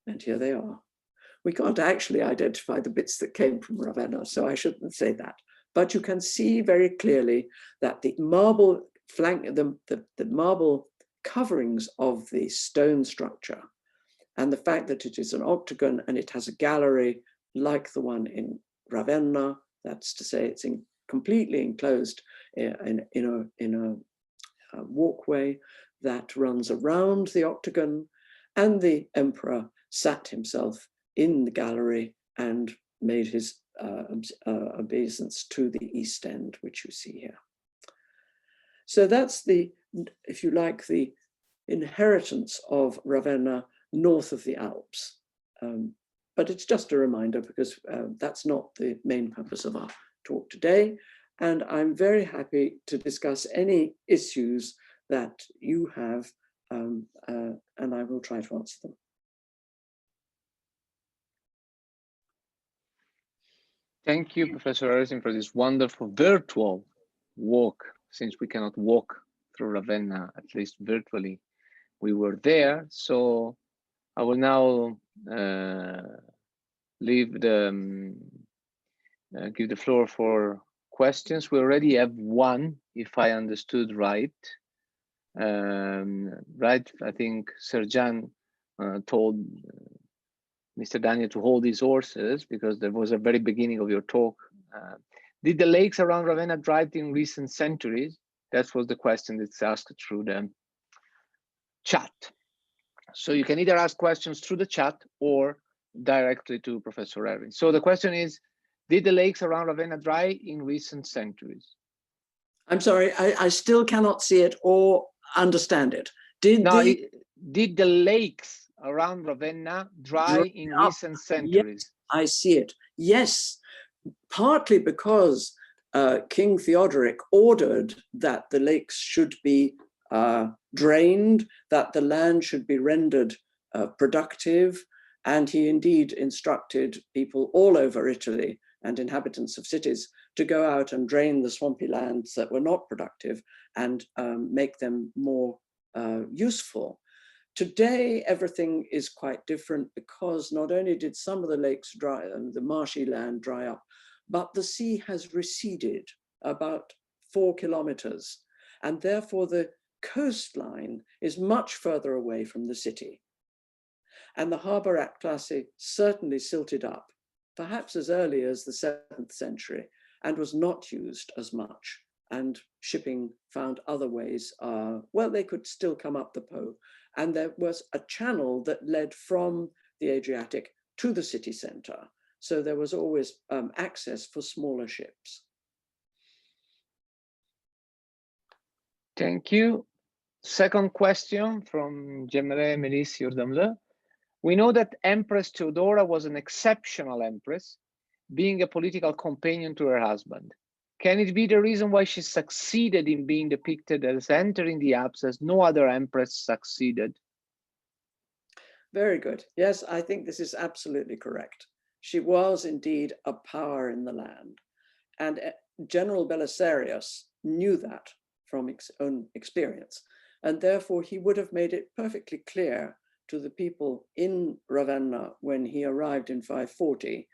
and here they are. We can't actually identify the bits that came from Ravenna, so I shouldn't say that. But you can see very clearly that the marble the marble coverings of the stone structure, and the fact that it is an octagon and it has a gallery like the one in Ravenna, that's to say it's completely enclosed in a walkway that runs around the octagon, and the emperor sat himself in the gallery and made his obeisance to the east end, which you see here. So that's the, if you like, the inheritance of Ravenna north of the Alps. But it's just a reminder, because that's not the main purpose of our talk today. And I'm very happy to discuss any issues that you have, and I will try to answer them. Thank you, Professor Herrin, for this wonderful virtual walk. Since we cannot walk through Ravenna, at least virtually, we were there. So I will now give the floor for questions. We already have one, if I understood right. Right, I think Serjan told Mr. Daniel to hold his horses, because there was a very beginning of your talk. Did the lakes around Ravenna dry in recent centuries? That was the question that's asked through the chat. So you can either ask questions through the chat or directly to Professor Herrin. So the question is, did the lakes around Ravenna dry in recent centuries? I'm sorry, I still cannot see it or understand it. Did the lakes around Ravenna dry in recent centuries? Yes, I see it. Yes, partly because King Theodoric ordered that the lakes should be drained, that the land should be rendered productive, and he indeed instructed people all over Italy and inhabitants of cities to go out and drain the swampy lands that were not productive and make them more useful. Today, everything is quite different, because not only did some of the lakes dry, the marshy land dry up, but the sea has receded about 4 kilometers, and therefore the coastline is much further away from the city. And the harbor at Classis certainly silted up, perhaps as early as the 7th century, and was not used as much. And shipping found other ways. Well, they could still come up the Po. And there was a channel that led from the Adriatic to the city center. So there was always access for smaller ships. Thank you. Second question from Jemre Melis Yurdamlı. We know that Empress Theodora was an exceptional empress, being a political companion to her husband. Can it be the reason why she succeeded in being depicted as entering the Alps as no other empress succeeded? Very good. Yes, I think this is absolutely correct. She was indeed a power in the land. And General Belisarius knew that from his own experience. And therefore, he would have made it perfectly clear to the people in Ravenna when he arrived in 540,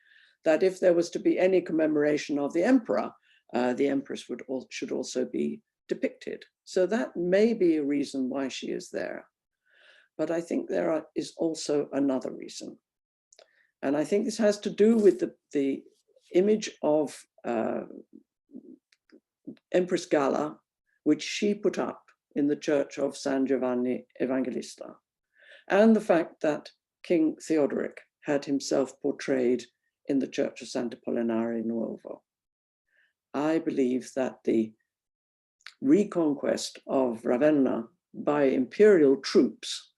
that if there was to be any commemoration of the emperor, the empress should also be depicted. So that may be a reason why she is there. But I think there is also another reason. And I think this has to do with the image of Empress Galla, which she put up in the church of San Giovanni Evangelista, and the fact that King Theodoric had himself portrayed in the church of Sant'Apollinare Nuovo. I believe that the reconquest of Ravenna by imperial troops,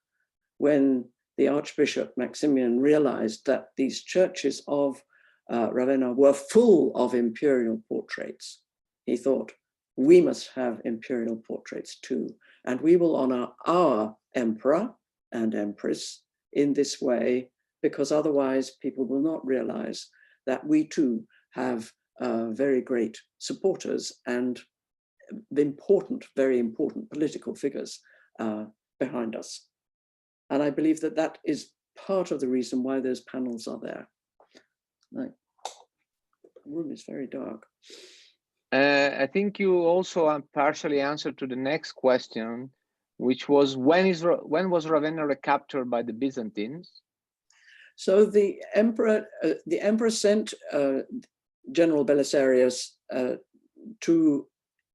when the Archbishop Maximian realized that these churches of Ravenna were full of imperial portraits, he thought, we must have imperial portraits too, and we will honor our emperor and empress in this way, because otherwise people will not realize that we too have very great supporters and very important political figures behind us. And I believe that that is part of the reason why those panels are there. The room is very dark. I think you also partially answered to the next question, which was when was Ravenna recaptured by the Byzantines? So the emperor sent General Belisarius to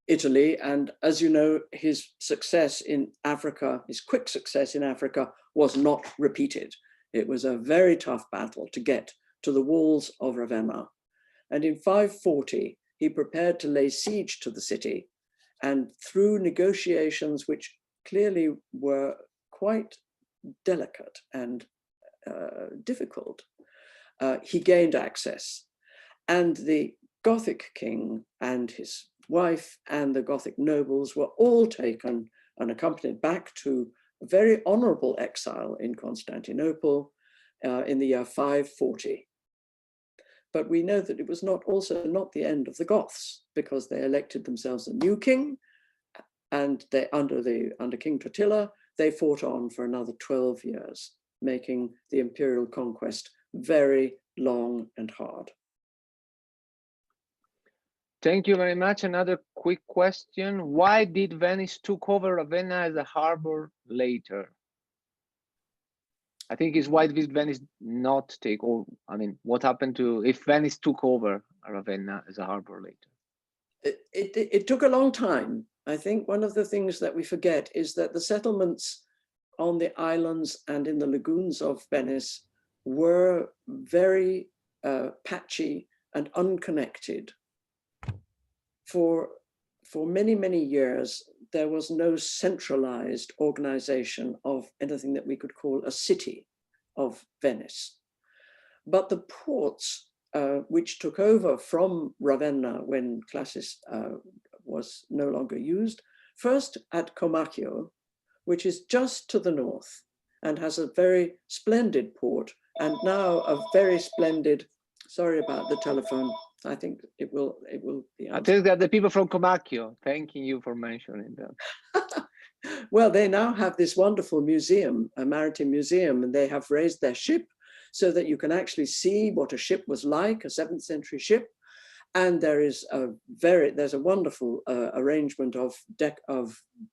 Italy, and as you know, his success in Africa, his quick success in Africa, was not repeated. It was a very tough battle to get to the walls of Ravenna. And in 540, he prepared to lay siege to the city, and through negotiations which clearly were quite delicate and difficult, he gained access. And the Gothic king and his wife and the Gothic nobles were all taken and accompanied back to a very honorable exile in Constantinople in the year 540. But we know that it was not the end of the Goths, because they elected themselves a new king, and they under King Totila, they fought on for another 12 years, making the imperial conquest very long and hard. Thank you very much. Another quick question. Why did Venice took over Ravenna as a harbor later? I think it's why did Venice not take over? I mean, what happened to if Venice took over Ravenna as a harbor later? It took a long time. I think one of the things that we forget is that the settlements on the islands and in the lagoons of Venice were very patchy and unconnected. For many, many years, there was no centralized organization of anything that we could call a city of Venice. But the ports, which took over from Ravenna when Classis was no longer used, first at Comacchio, which is just to the north and has a very splendid port, and now a very splendid, sorry about the telephone, I think it will be answered. I think that the people from Comacchio, thanking you for mentioning that. Well, they now have this wonderful museum, a maritime museum, and they have raised their ship so that you can actually see what a ship was like, a 7th century ship. And there's a wonderful arrangement of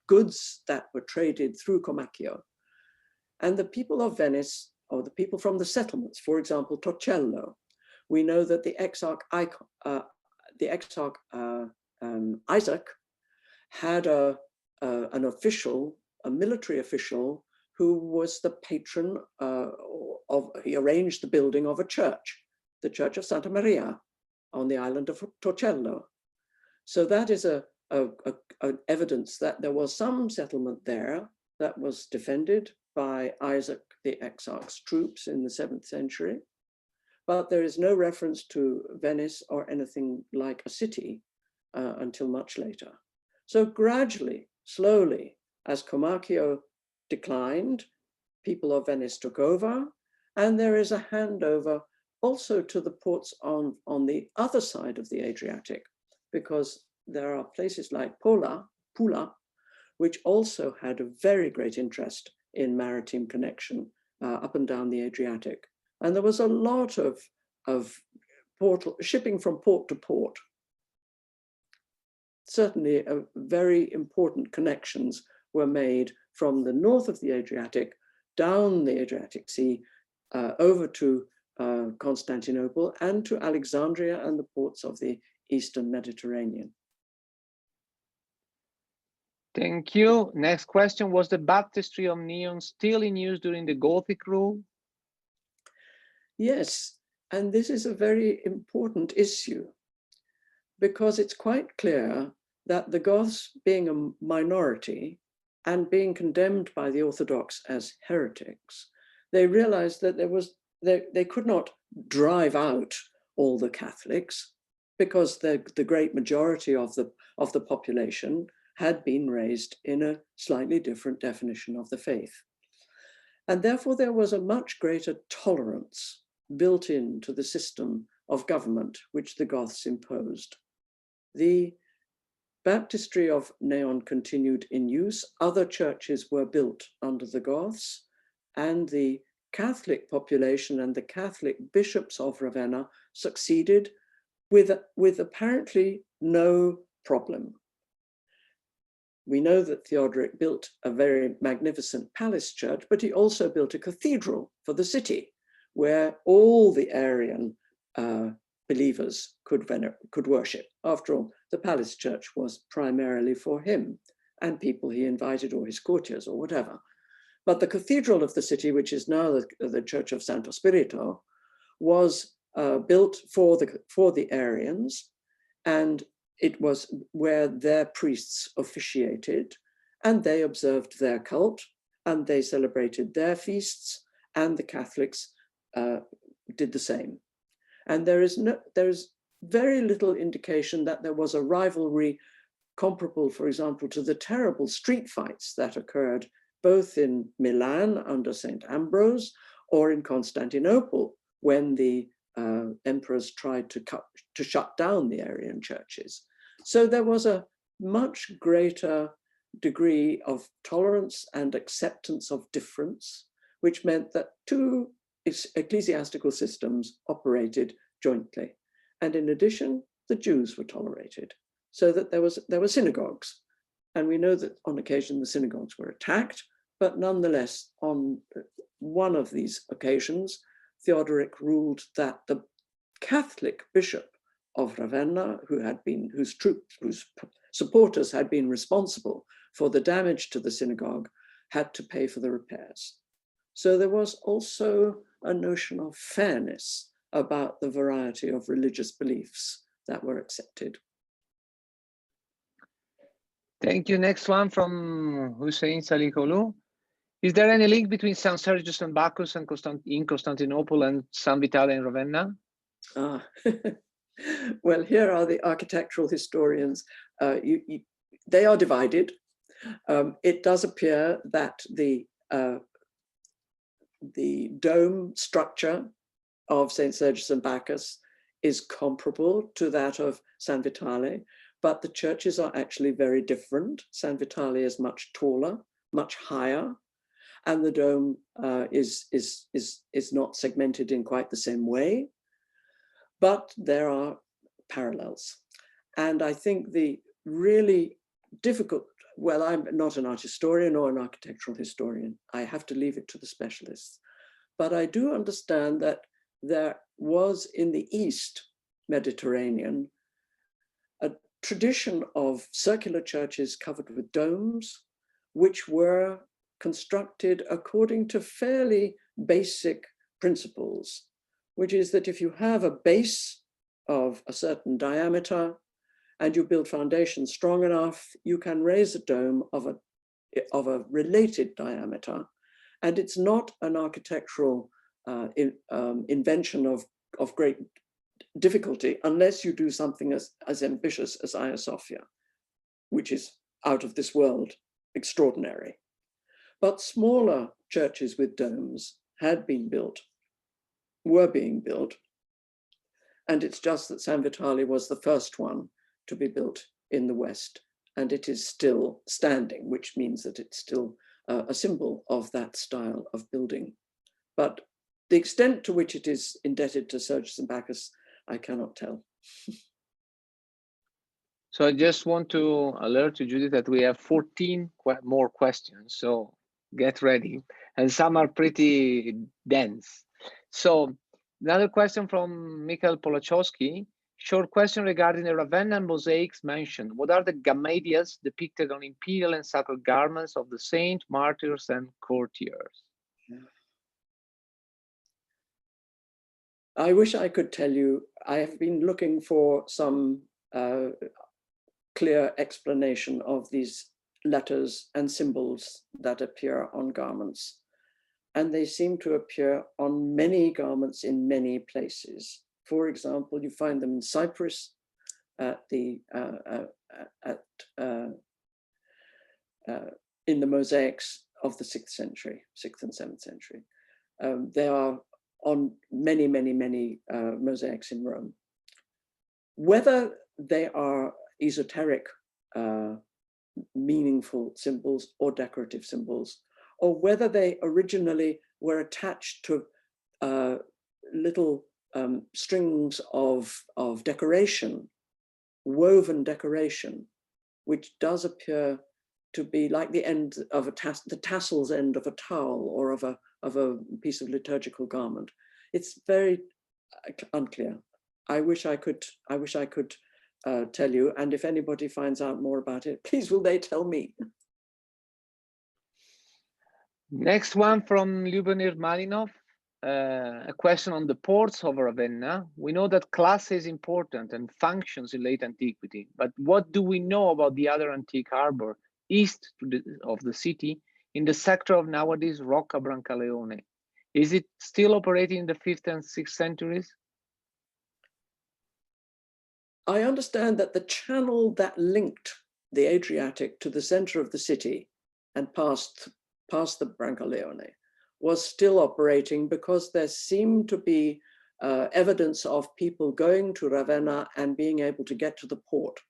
goods that were traded through Comacchio. And the people of Venice, or the people from the settlements, for example, Torcello, we know that the exarch Isaac had an official, a military official, who was the patron he arranged the building of a church, the Church of Santa Maria on the island of Torcello. So that is an evidence that there was some settlement there that was defended by Isaac the Exarch's troops in the 7th century. But there is no reference to Venice or anything like a city until much later. So gradually, slowly, as Comacchio declined, people of Venice took over, and there is a handover also to the ports on the other side of the Adriatic, because there are places like Pula, which also had a very great interest in maritime connection up and down the Adriatic. And there was a lot of shipping from port to port. Certainly very important connections were made from the north of the Adriatic, down the Adriatic Sea, over to Constantinople and to Alexandria and the ports of the Eastern Mediterranean. Thank you. Next question, was the baptistry of neon still in use during the Gothic rule? Yes, and this is a very important issue because it's quite clear that the Goths, being a minority and being condemned by the Orthodox as heretics, they realized that they could not drive out all the Catholics because the great majority of the population had been raised in a slightly different definition of the faith. And therefore there was a much greater tolerance built into the system of government which the Goths imposed. The baptistry of neon continued in use. Other churches were built under the Goths, and the Catholic population and the Catholic bishops of Ravenna succeeded with apparently no problem. We know that Theodoric built a very magnificent palace church, but he also built a cathedral for the city where all the Arian believers could worship. After all, the palace church was primarily for him and people he invited, or his courtiers or whatever. But the cathedral of the city, which is now the Church of Santo Spirito, was built for the Arians, and it was where their priests officiated, and they observed their cult, and they celebrated their feasts, and the Catholics did the same. And there is very little indication that there was a rivalry comparable, for example, to the terrible street fights that occurred both in Milan under St. Ambrose or in Constantinople when the emperors tried to shut down the Arian churches. So there was a much greater degree of tolerance and acceptance of difference, which meant that two ecclesiastical systems operated jointly. And in addition, the Jews were tolerated, so that there were synagogues. And we know that on occasion the synagogues were attacked, but nonetheless, on one of these occasions, Theodoric ruled that the Catholic bishop of Ravenna, whose supporters had been responsible for the damage to the synagogue, had to pay for the repairs. So there was also a notion of fairness about the variety of religious beliefs that were accepted. Thank you. Next one from Hussein Salikolu. Is there any link between San Sergius and Bacchus in Constantinople and San Vitale in Ravenna? Well, here are the architectural historians. They are divided. It does appear that the dome structure of St. Sergius and Bacchus is comparable to that of San Vitale, but the churches are actually very different. San Vitale is much taller, much higher, and the dome is not segmented in quite the same way, but there are parallels. And I think the really difficult, well, I'm not an art historian or an architectural historian. I have to leave it to the specialists. But I do understand that there was in the East Mediterranean a tradition of circular churches covered with domes, which were constructed according to fairly basic principles, which is that if you have a base of a certain diameter and you build foundations strong enough, you can raise a dome of a related diameter. And it's not an architectural invention of great difficulty unless you do something as ambitious as Hagia Sophia, which is out of this world extraordinary. But smaller churches with domes were being built. And it's just that San Vitale was the first one to be built in the West. And it is still standing, which means that it's still a symbol of that style of building. But the extent to which it is indebted to Sergius and Bacchus, I cannot tell. So I just want to alert you, Judith, that we have 14 more questions. So get ready. And some are pretty dense. So another question from Mikhail Polachowski. Short question regarding the Ravenna mosaics mentioned. What are the gammadias depicted on imperial and sacred garments of the saint, martyrs, and courtiers? I wish I could tell you. I have been looking for some clear explanation of these letters and symbols that appear on garments. And they seem to appear on many garments in many places. For example, you find them in Cyprus in the mosaics of the 6th century, 6th and 7th century. They are on many mosaics in Rome. Whether they are esoteric, meaningful symbols or decorative symbols, or whether they originally were attached to little strings of decoration, woven decoration, which does appear to be like the end of the tassel's end of a towel or of a piece of liturgical garment. It's very unclear. I wish I could tell you, and if anybody finds out more about it, please will they tell me. Next one from Lyubomir Malinov. A question on the ports of Ravenna. We know that Classis is important and functions in late antiquity, but what do we know about the other antique harbor east of the city in the sector of nowadays Rocca Brancaleone? Is it still operating in the 5th and 6th centuries? I understand that the channel that linked the Adriatic to the center of the city and past the Brancaleone was still operating because there seemed to be evidence of people going to Ravenna and being able to get to the port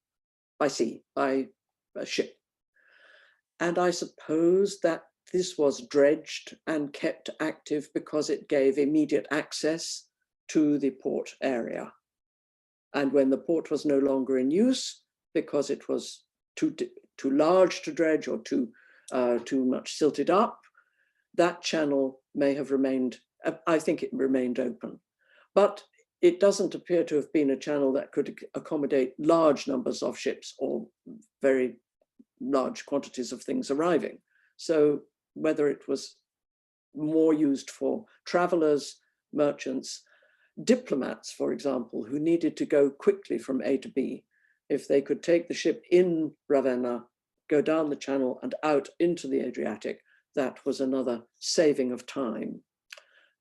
by sea, by ship. And I suppose that this was dredged and kept active because it gave immediate access to the port area. And when the port was no longer in use, because it was too large to dredge or too much silted up, that channel may have remained, I think it remained open. But it doesn't appear to have been a channel that could accommodate large numbers of ships or very large quantities of things arriving. So whether it was more used for travelers, merchants, diplomats, for example, who needed to go quickly from A to B, if they could take the ship in Ravenna, go down the channel and out into the Adriatic, that was another saving of time.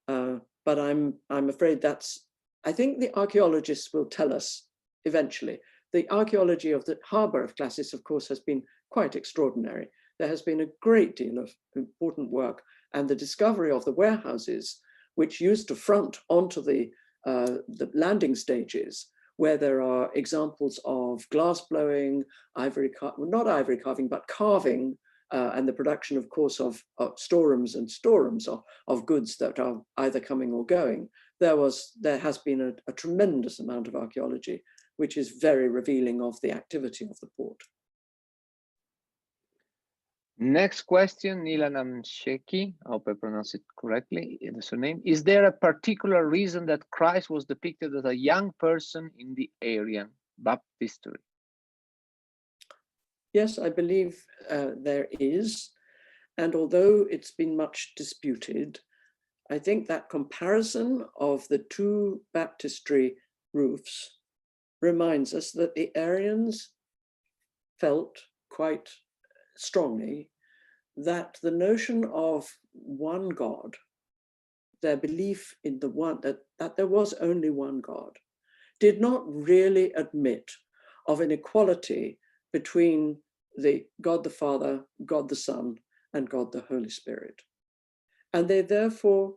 But I'm afraid I think the archaeologists will tell us eventually. The archaeology of the harbor of Classis, of course, has been quite extraordinary. There has been a great deal of important work, and the discovery of the warehouses, which used to front onto the landing stages, where there are examples of glass blowing, not ivory carving, but carving, and the production, of course, of storerooms and storerooms of goods that are either coming or going. There has been a tremendous amount of archaeology, which is very revealing of the activity of the port. Next question, Nilanam Sheki, I hope I pronounce it correctly, the surname. Is there a particular reason that Christ was depicted as a young person in the Arian baptistry? Yes, I believe there is. And although it's been much disputed, I think that comparison of the two baptistry roofs reminds us that the Arians felt quite strongly that the notion of one God, their belief in the one, that there was only one God, did not really admit of an equality between the God the Father, God the Son, and God the Holy Spirit. And they therefore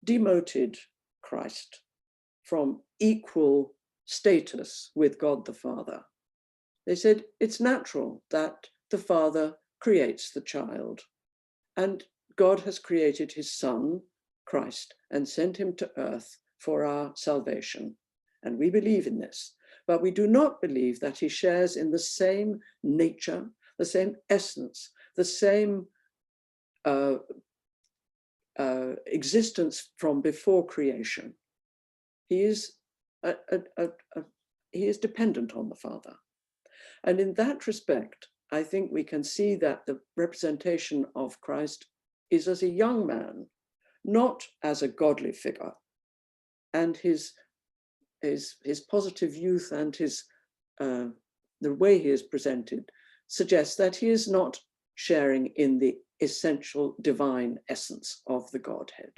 demoted Christ from equal status with God the Father. They said it's natural that the Father creates the child, and God has created his Son, Christ, and sent him to earth for our salvation. And we believe in this, but we do not believe that he shares in the same nature, the same essence, the same existence from before creation. He is dependent on the Father. And in that respect, I think we can see that the representation of Christ is as a young man, not as a godly figure. And his positive youth and the way he is presented suggests that he is not sharing in the essential divine essence of the Godhead.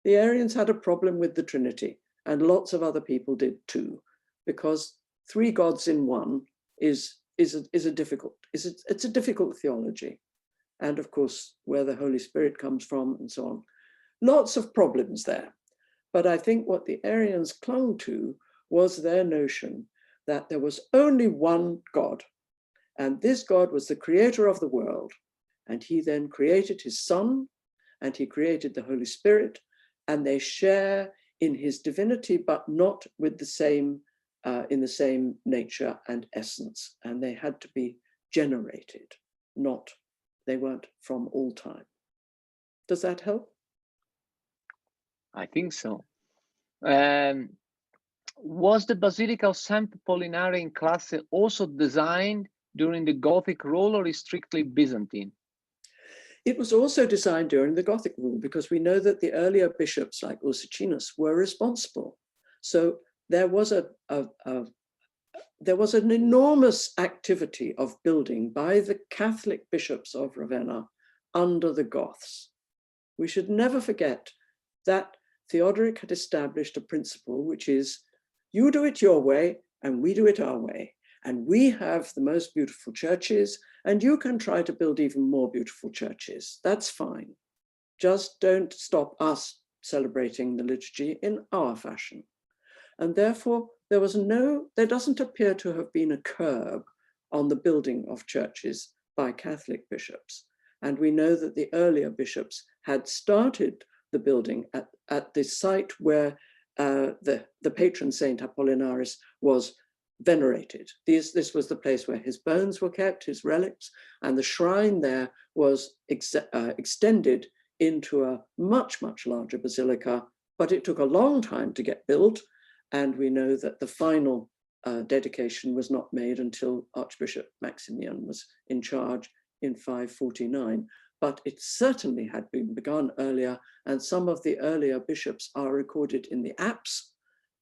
The Arians had a problem with the Trinity, and lots of other people did too, because three gods in one it's a difficult theology. And of course, where the Holy Spirit comes from and so on. Lots of problems there. But I think what the Arians clung to was their notion that there was only one God, and this God was the creator of the world. And he then created his Son, and he created the Holy Spirit, and they share in his divinity, but not with the same, in the same nature and essence. And they had to be generated, they weren't from all time. Does that help? I think so. Was the Basilica of St. Apollinare in Classis also designed during the Gothic rule, or is strictly Byzantine? It was also designed during the Gothic rule, because we know that the earlier bishops like Ursicinus were responsible. So there was an enormous activity of building by the Catholic bishops of Ravenna under the Goths. We should never forget that Theodoric had established a principle, which is, you do it your way and we do it our way. And we have the most beautiful churches, and you can try to build even more beautiful churches. That's fine. Just don't stop us celebrating the liturgy in our fashion. And therefore, there doesn't appear to have been a curb on the building of churches by Catholic bishops. And we know that the earlier bishops had started the building at the site where the patron saint Apollinaris was venerated. This was the place where his bones were kept, his relics, and the shrine there was extended into a much, much larger basilica, but it took a long time to get built. And we know that the final dedication was not made until Archbishop Maximian was in charge in 549. But it certainly had been begun earlier, and some of the earlier bishops are recorded in the apse,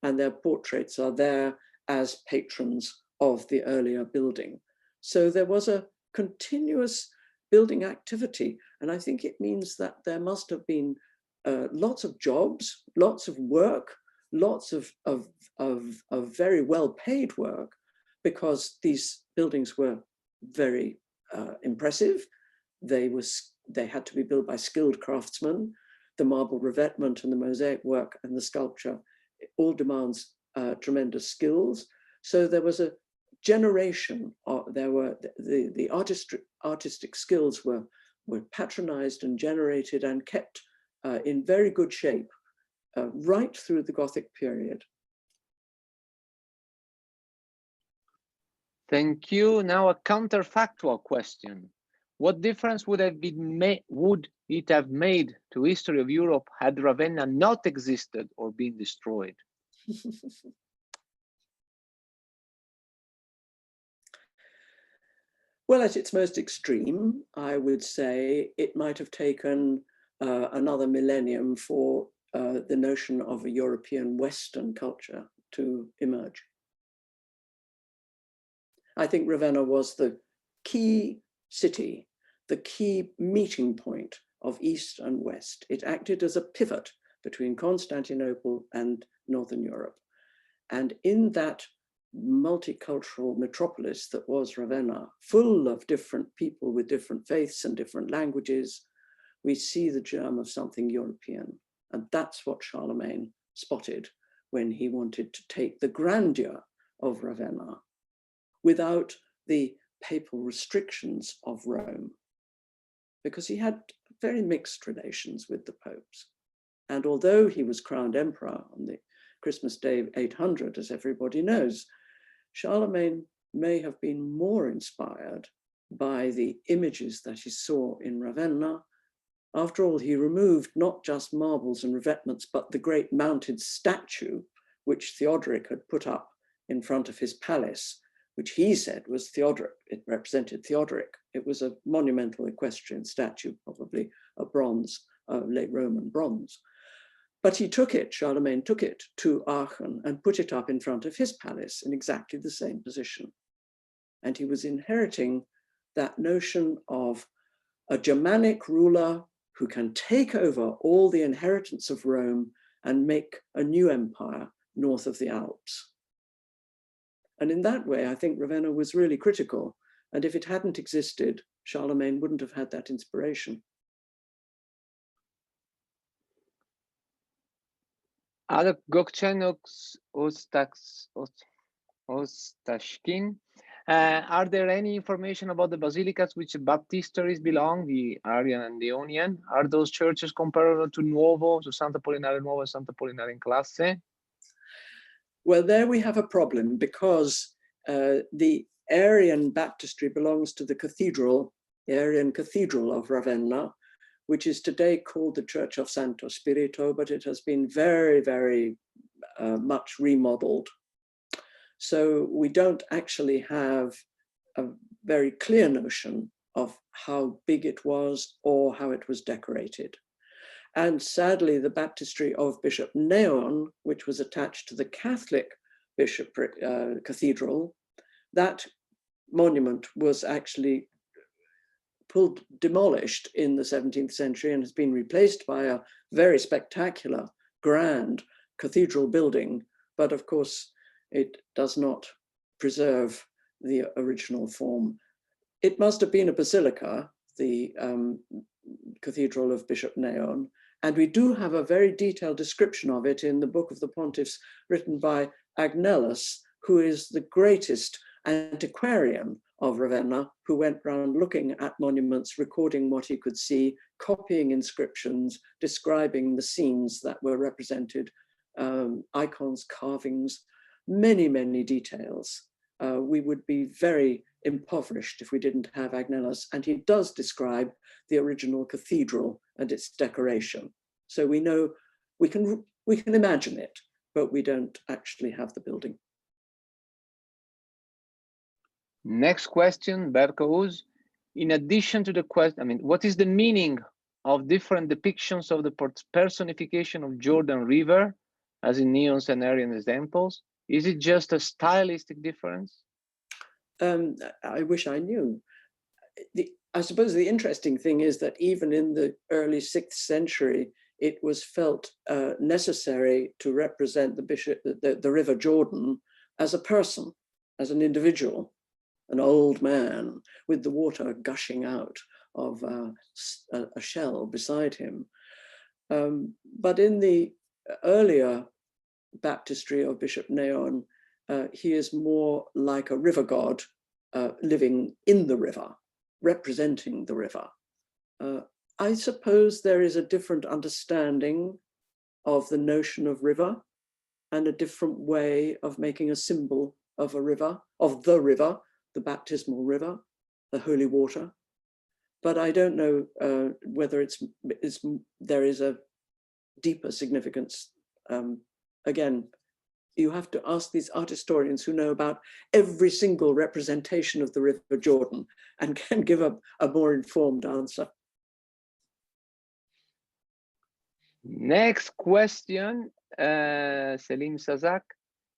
and their portraits are there as patrons of the earlier building. So there was a continuous building activity, and I think it means that there must have been lots of jobs, lots of work, lots of very well-paid work, because these buildings were very impressive. They had to be built by skilled craftsmen. The marble revetment and the mosaic work and the sculpture, it all demands tremendous skills. So there was a generation. The artistic skills were patronized and generated and kept in very good shape right through the Gothic period. Thank you. Now a counterfactual question. What difference would it have made to history of Europe had Ravenna not existed or been destroyed? Well, at its most extreme, I would say it might have taken another millennium for the notion of a European Western culture to emerge. I think Ravenna was the key city, the key meeting point of East and West. It acted as a pivot between Constantinople and Northern Europe. And in that multicultural metropolis that was Ravenna, full of different people with different faiths and different languages, we see the germ of something European. And that's what Charlemagne spotted when he wanted to take the grandeur of Ravenna without the papal restrictions of Rome, because he had very mixed relations with the popes. And although he was crowned emperor on the Christmas Day of 800, as everybody knows, Charlemagne may have been more inspired by the images that he saw in Ravenna. After all, he removed not just marbles and revetments, but the great mounted statue, which Theodoric had put up in front of his palace, which he said was Theodoric. It represented Theodoric. It was a monumental equestrian statue, probably a bronze, late Roman bronze. But he took it, Charlemagne took it to Aachen and put it up in front of his palace in exactly the same position. And he was inheriting that notion of a Germanic ruler who can take over all the inheritance of Rome and make a new empire north of the Alps. And in that way, I think Ravenna was really critical. And if it hadn't existed, Charlemagne wouldn't have had that inspiration. Are there any information about the basilicas which the baptistries belong, the Arian and the Ionian? Are those churches comparable to Nuovo, to Santa Apollinare Nuovo, Santa Apollinare in Classis? Well, there we have a problem because the Arian baptistry belongs to the cathedral, the Arian cathedral of Ravenna, which is today called the Church of Santo Spirito, but it has been very, very much remodeled. So we don't actually have a very clear notion of how big it was or how it was decorated. And sadly, the baptistry of Bishop Neon, which was attached to the Catholic bishopric cathedral, that monument was actually demolished in the 17th century and has been replaced by a very spectacular, grand cathedral building. But of course, it does not preserve the original form. It must have been a basilica, the Cathedral of Bishop Neon, and we do have a very detailed description of it in the Book of the Pontiffs written by Agnellus, who is the greatest antiquarian of Ravenna, who went around looking at monuments, recording what he could see, copying inscriptions, describing the scenes that were represented, icons, carvings, many, many details. We would be very impoverished if we didn't have Agnellus, and he does describe the original cathedral and its decoration. So we know, we can imagine it, but we don't actually have the building. Next question, Berkouz. In addition to the question, what is the meaning of different depictions of the personification of Jordan River, as in Neon's and Arian examples? Is it just a stylistic difference? I wish I knew. I suppose the interesting thing is that even in the early 6th century, it was felt necessary to represent the River Jordan as a person, as an individual, an old man with the water gushing out of a shell beside him. But in the earlier baptistry of Bishop Neon, he is more like a river god living in the river, representing the river. I suppose there is a different understanding of the notion of river and a different way of making a symbol of a river, of the river, the baptismal river, the holy water. But I don't know whether there is a deeper significance. Again, you have to ask these art historians who know about every single representation of the River Jordan and can give a more informed answer. Next question, Selim Sazak.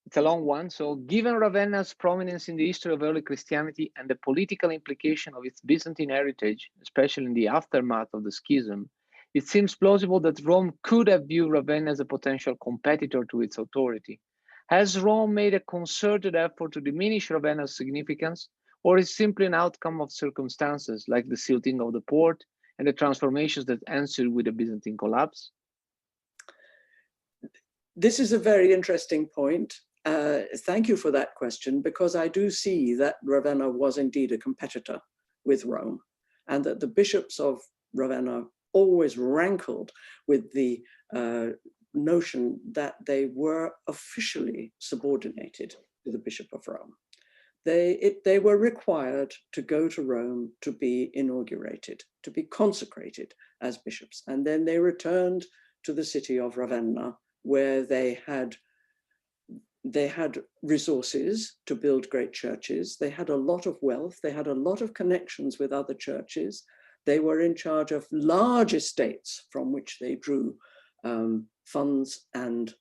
It's a long one. So, given Ravenna's prominence in the history of early Christianity and the political implication of its Byzantine heritage, especially in the aftermath of the schism, it seems plausible that Rome could have viewed Ravenna as a potential competitor to its authority. Has Rome made a concerted effort to diminish Ravenna's significance, or is it simply an outcome of circumstances like the silting of the port and the transformations that ensued with the Byzantine collapse? This is a very interesting point. Thank you for that question, because I do see that Ravenna was indeed a competitor with Rome, and that the bishops of Ravenna always rankled with the notion that they were officially subordinated to the Bishop of Rome. They were required to go to Rome to be inaugurated, to be consecrated as bishops, and then they returned to the city of Ravenna, where they had resources to build great churches. They had a lot of wealth. They had a lot of connections with other churches. They were in charge of large estates from which they drew funds and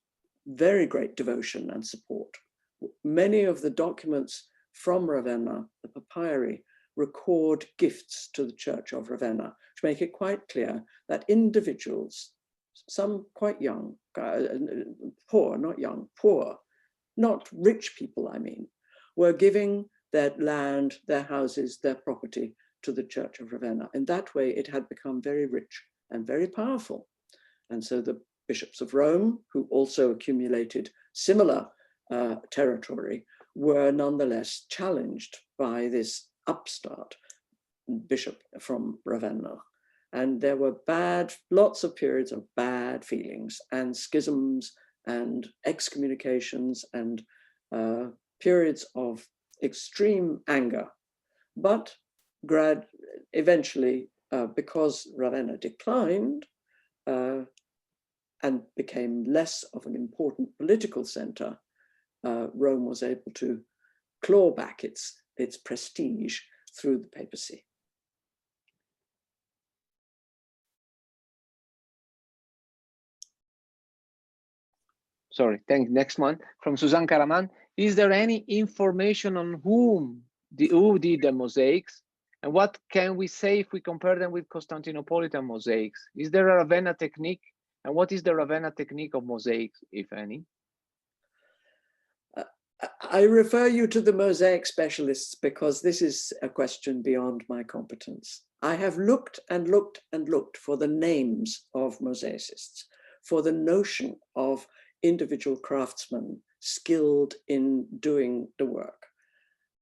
very great devotion and support. Many of the documents from Ravenna, the papyri, record gifts to the Church of Ravenna, to make it quite clear that individuals, some quite young, poor, not young, poor, not rich people, I mean, were giving their land, their houses, their property to the Church of Ravenna. In that way, it had become very rich and very powerful. And so the bishops of Rome, who also accumulated similar territory, were nonetheless challenged by this upstart bishop from Ravenna. And there were lots of periods of bad feelings and schisms and excommunications and periods of extreme anger. But eventually, because Ravenna declined and became less of an important political center, Rome was able to claw back its prestige through the papacy. Sorry, next one from Suzanne Karaman. Is there any information on who did the mosaics? And what can we say if we compare them with Constantinopolitan mosaics? Is there a Ravenna technique? And what is the Ravenna technique of mosaics, if any? I refer you to the mosaic specialists, because this is a question beyond my competence. I have looked and looked and looked for the names of mosaicists, for the notion of individual craftsmen skilled in doing the work.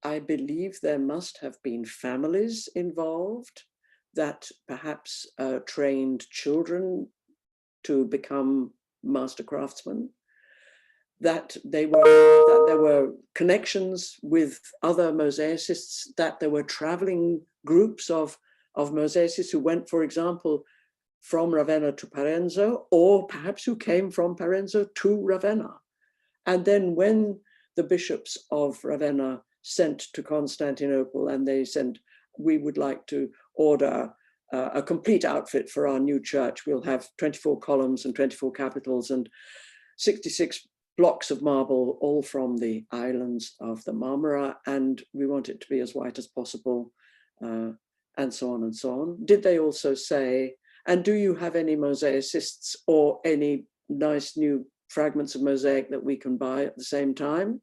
I believe there must have been families involved that perhaps trained children to become master craftsmen, that there were connections with other mosaicists, that there were traveling groups of mosaicists who went, for example, from Ravenna to Parenzo, or perhaps who came from Parenzo to Ravenna. And then when the bishops of Ravenna sent to Constantinople and they said, we would like to order a complete outfit for our new church. We'll have 24 columns and 24 capitals and 66 blocks of marble, all from the islands of the Marmara, and we want it to be as white as possible, and so on and so on. Did they also say, and do you have any mosaicists or any nice new fragments of mosaic that we can buy at the same time?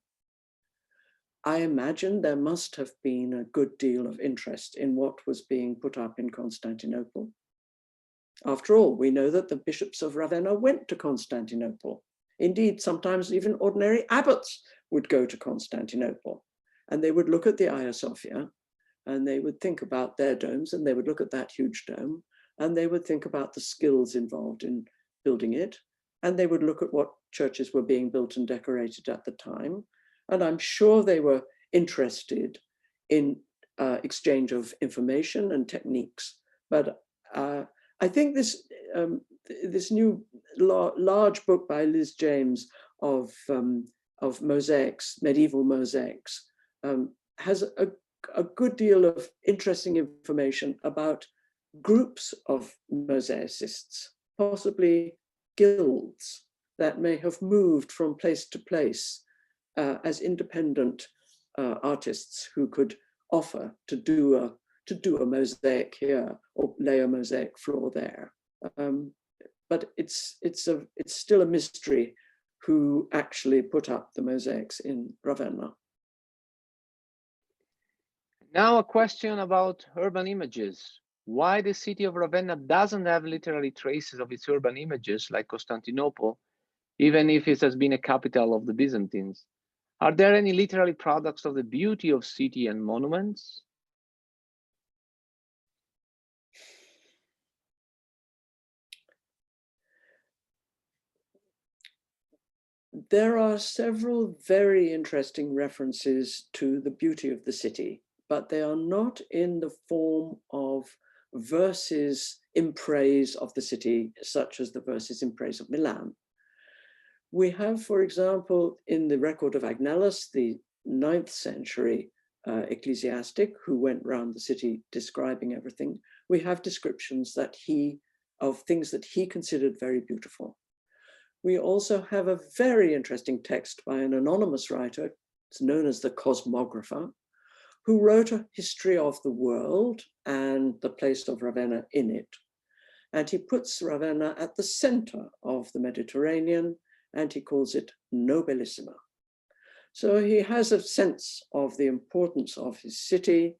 I imagine there must have been a good deal of interest in what was being put up in Constantinople. After all, we know that the bishops of Ravenna went to Constantinople. Indeed, sometimes even ordinary abbots would go to Constantinople, and they would look at the Hagia Sophia, and they would think about their domes, and they would look at that huge dome, and they would think about the skills involved in building it, and they would look at what churches were being built and decorated at the time. And I'm sure they were interested in exchange of information and techniques. But I think this new large book by Liz James of mosaics, medieval mosaics, has a good deal of interesting information about groups of mosaicists, possibly guilds that may have moved from place to place as independent artists who could offer to do a mosaic here or lay a mosaic floor there. But it's still a mystery who actually put up the mosaics in Ravenna. Now a question about urban images. Why the city of Ravenna doesn't have literally traces of its urban images like Constantinople, even if it has been a capital of the Byzantines? Are there any literary products of the beauty of city and monuments? There are several very interesting references to the beauty of the city, but they are not in the form of verses in praise of the city, such as the verses in praise of Milan. We have, for example, in the record of Agnellus, the 9th century ecclesiastic who went around the city describing everything, we have descriptions of things that he considered very beautiful. We also have a very interesting text by an anonymous writer, it's known as the Cosmographer, who wrote a history of the world and the place of Ravenna in it. And he puts Ravenna at the center of the Mediterranean, and he calls it Nobilissima. So he has a sense of the importance of his city,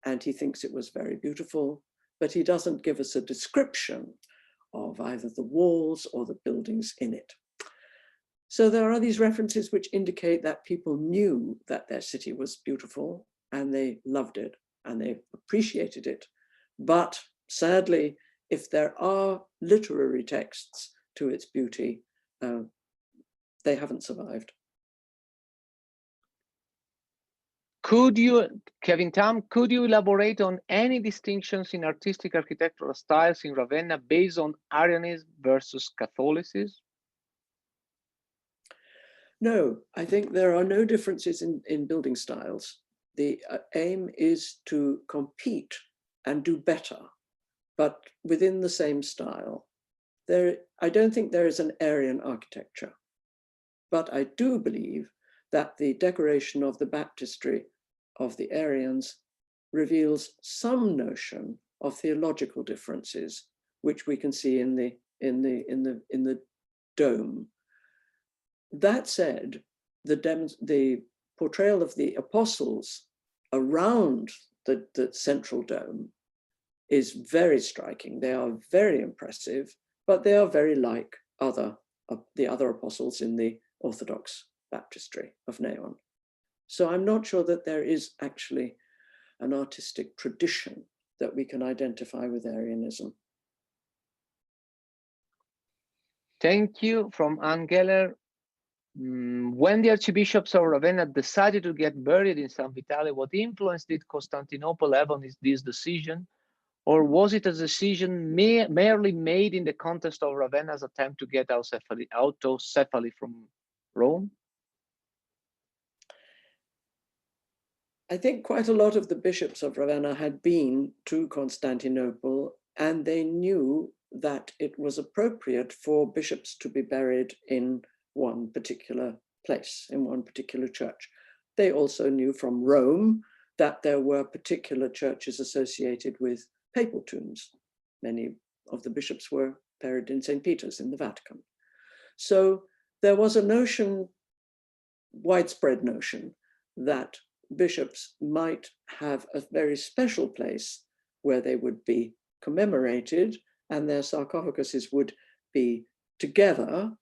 and he thinks it was very beautiful, but he doesn't give us a description of either the walls or the buildings in it. So there are these references which indicate that people knew that their city was beautiful and they loved it and they appreciated it. But sadly, if there are literary texts to its beauty, they haven't survived. Could you, Kevin Tam, could you elaborate on any distinctions in artistic architectural styles in Ravenna based on Arianism versus Catholicism? No, I think there are no differences in building styles. The aim is to compete and do better, but within the same style. I don't think there is an Arian architecture, but I do believe that the decoration of the baptistry of the Arians reveals some notion of theological differences, which we can see in the dome. That said, the portrayal of the apostles around the central dome is very striking. They are very impressive, but they are very like the other apostles in the Orthodox baptistry of Neon. So I'm not sure that there is actually an artistic tradition that we can identify with Arianism. Thank you. From Anne Geller. When the archbishops of Ravenna decided to get buried in San Vitale, what influence did Constantinople have on this decision? Or was it a decision merely made in the context of Ravenna's attempt to get autocephaly from Rome? I think quite a lot of the bishops of Ravenna had been to Constantinople, and they knew that it was appropriate for bishops to be buried in one particular place, in one particular church. They also knew from Rome that there were particular churches associated with papal tombs. Many of the bishops were buried in St. Peter's in the Vatican. So there was a notion, widespread notion, that bishops might have a very special place where they would be commemorated and their sarcophaguses would be together,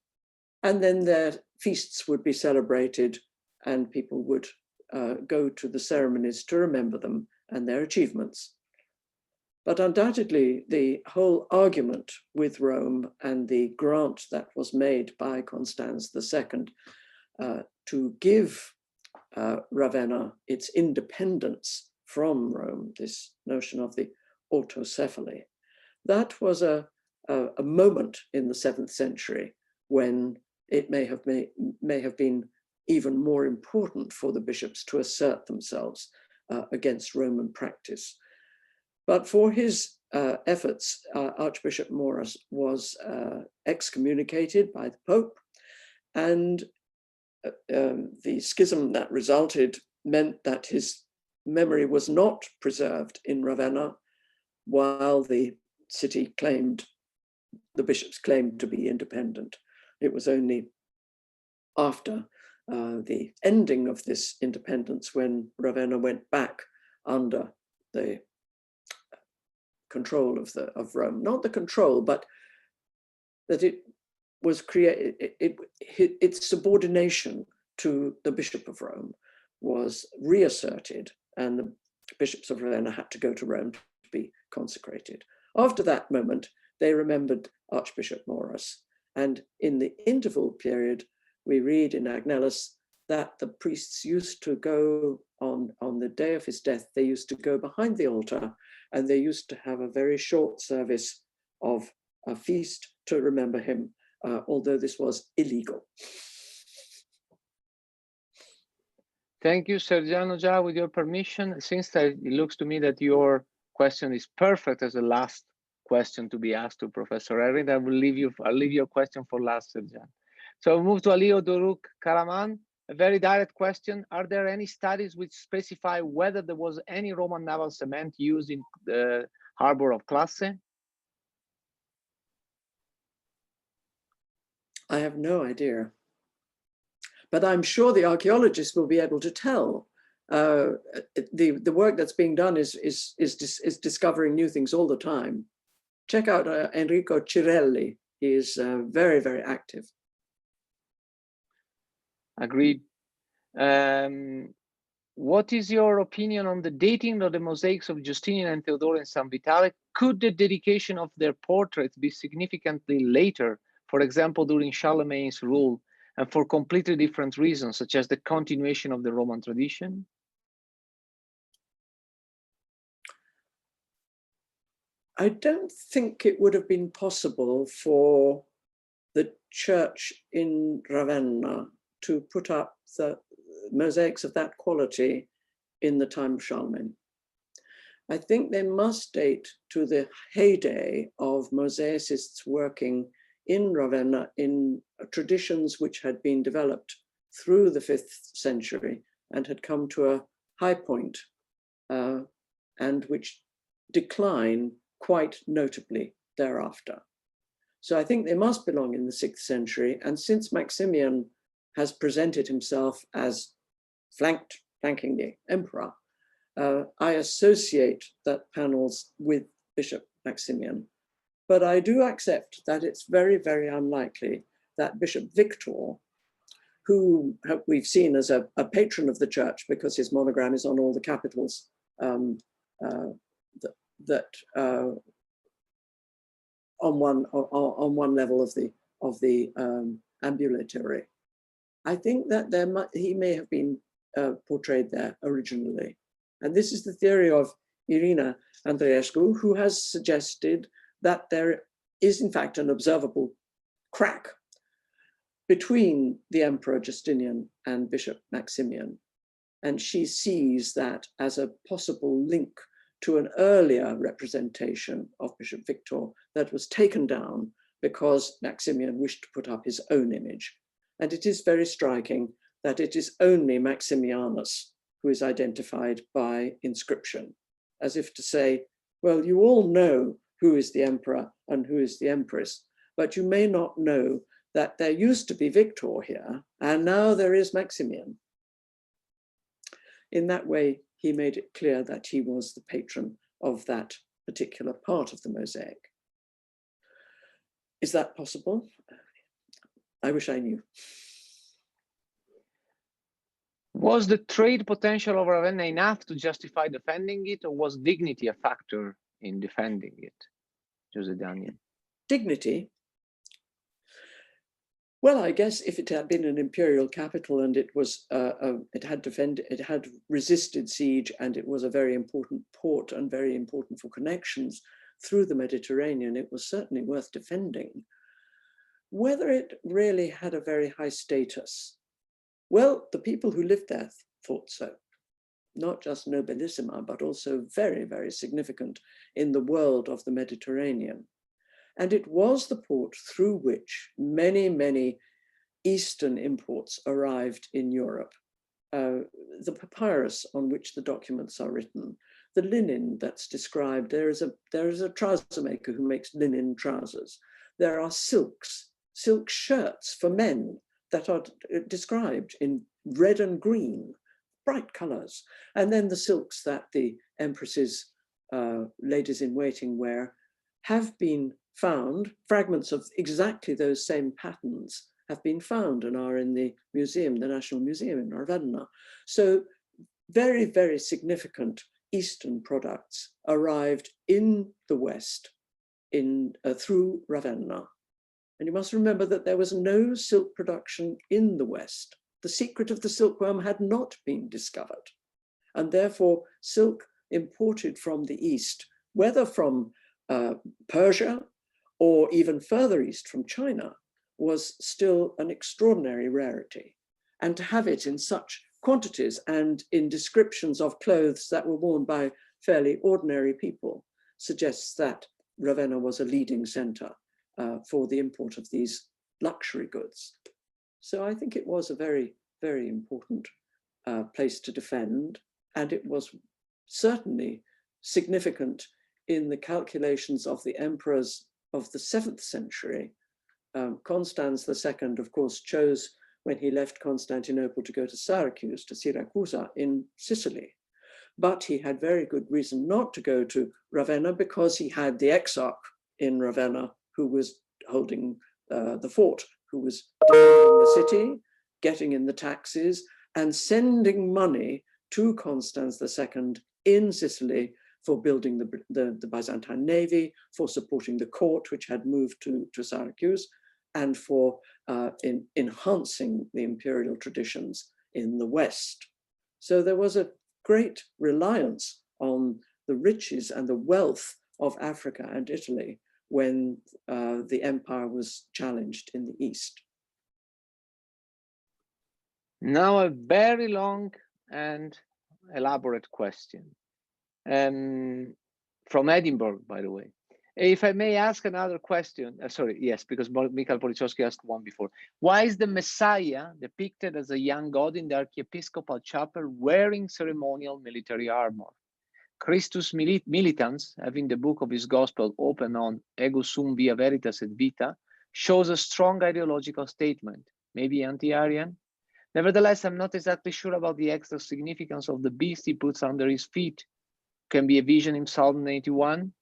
and then their feasts would be celebrated and people would go to the ceremonies to remember them and their achievements. But undoubtedly, the whole argument with Rome and the grant that was made by Constans II to give Ravenna its independence from Rome, this notion of the autocephaly, that was a moment in the 7th century when it may have been even more important for the bishops to assert themselves against Roman practice. But for his efforts, Archbishop Maurus was excommunicated by the Pope, and the schism that resulted meant that his memory was not preserved in Ravenna, while the city claimed, the bishops claimed to be independent. It was only after the ending of this independence when Ravenna went back under the control of Rome, not the control, but that it was created, its subordination to the Bishop of Rome was reasserted, and the bishops of Ravenna had to go to Rome to be consecrated. After that moment, they remembered Archbishop Maurus, and in the interval period, we read in Agnellus that the priests used to go on the day of his death, they used to go behind the altar, and they used to have a very short service of a feast to remember him, although this was illegal. Thank you, Sergiano Già. With your permission, since it looks to me that your question is perfect as the last question to be asked to Professor Herrin, I'll leave your question for last, Sergiano. So we'll move to Alio Doruk Karaman. A very direct question. Are there any studies which specify whether there was any Roman naval cement used in the harbor of Classis? I have no idea. But I'm sure the archaeologists will be able to tell. The work that's being done is discovering new things all the time. Check out Enrico Cirelli. He is very, very active. Agreed. What is your opinion on the dating of the mosaics of Justinian and Theodoric in San Vitale? Could the dedication of their portraits be significantly later, for example, during Charlemagne's rule, and for completely different reasons, such as the continuation of the Roman tradition? I don't think it would have been possible for the church in Ravenna to put up the mosaics of that quality in the time of Charlemagne. I think they must date to the heyday of mosaicists working in Ravenna in traditions which had been developed through the 5th century and had come to a high point, and which decline quite notably thereafter. So I think they must belong in the 6th century. And since Maximian has presented himself as flanking the emperor, I associate that panels with Bishop Maximian. But I do accept that it's very, very unlikely that Bishop Victor, who we've seen as a patron of the church because his monogram is on all the capitals, on one level of the ambulatory. I think that he may have been portrayed there originally. And this is the theory of Irina Andreescu, who has suggested that there is in fact an observable crack between the Emperor Justinian and Bishop Maximian. And she sees that as a possible link to an earlier representation of Bishop Victor that was taken down because Maximian wished to put up his own image. And it is very striking that it is only Maximianus who is identified by inscription, as if to say, well, you all know who is the emperor and who is the empress, but you may not know that there used to be Victor here, and now there is Maximian. In that way, he made it clear that he was the patron of that particular part of the mosaic. Is that possible? I wish I knew. Was the trade potential of Ravenna enough to justify defending it, or was dignity a factor in defending it, Jose Daniel? Dignity? Well, I guess if it had been an imperial capital and it was, it had resisted siege, and it was a very important port and very important for connections through the Mediterranean, it was certainly worth defending. Whether it really had a very high status, well, the people who lived there thought so. not just nobilissima, but also very, very significant in the world of the Mediterranean. And it was the port through which many, many Eastern imports arrived in Europe. The papyrus on which the documents are written, the linen that's described, there is a trouser maker who makes linen trousers. There are silks, silk shirts for men that are described in red and green, bright colors. And then the silks that the empresses, ladies in waiting wear, have been found, fragments of exactly those same patterns have been found and are in the museum, the National Museum in Ravenna. So very, very significant Eastern products arrived in the West through Ravenna. And you must remember that there was no silk production in the West. The secret of the silkworm had not been discovered. And therefore, silk imported from the East, whether from Persia or even further east from China, was still an extraordinary rarity. And to have it in such quantities and in descriptions of clothes that were worn by fairly ordinary people suggests that Ravenna was a leading center for the import of these luxury goods. So I think it was a very, very important place to defend. And it was certainly significant in the calculations of the emperors of the 7th century. Constans II, of course, chose when he left Constantinople to go to Syracuse, to Syracusa in Sicily. But he had very good reason not to go to Ravenna because he had the exarch in Ravenna who was holding the fort, who was defending the city, getting in the taxes, and sending money to Constans II in Sicily for building the Byzantine navy, for supporting the court, which had moved to Syracuse, and for enhancing the imperial traditions in the West. So there was a great reliance on the riches and the wealth of Africa and Italy when the empire was challenged in the East. Now a very long and elaborate question. From Edinburgh, by the way. If I may ask another question, sorry, yes, because Michael Polichowski asked one before. Why is the Messiah depicted as a young god in the archiepiscopal chapel wearing ceremonial military armor? Christus Militans, having the book of his gospel open on Ego sum via veritas et vita, shows a strong ideological statement, maybe anti-Arian. Nevertheless, I'm not exactly sure about the extra significance of the beast he puts under his feet. Can be a vision in Psalm 81.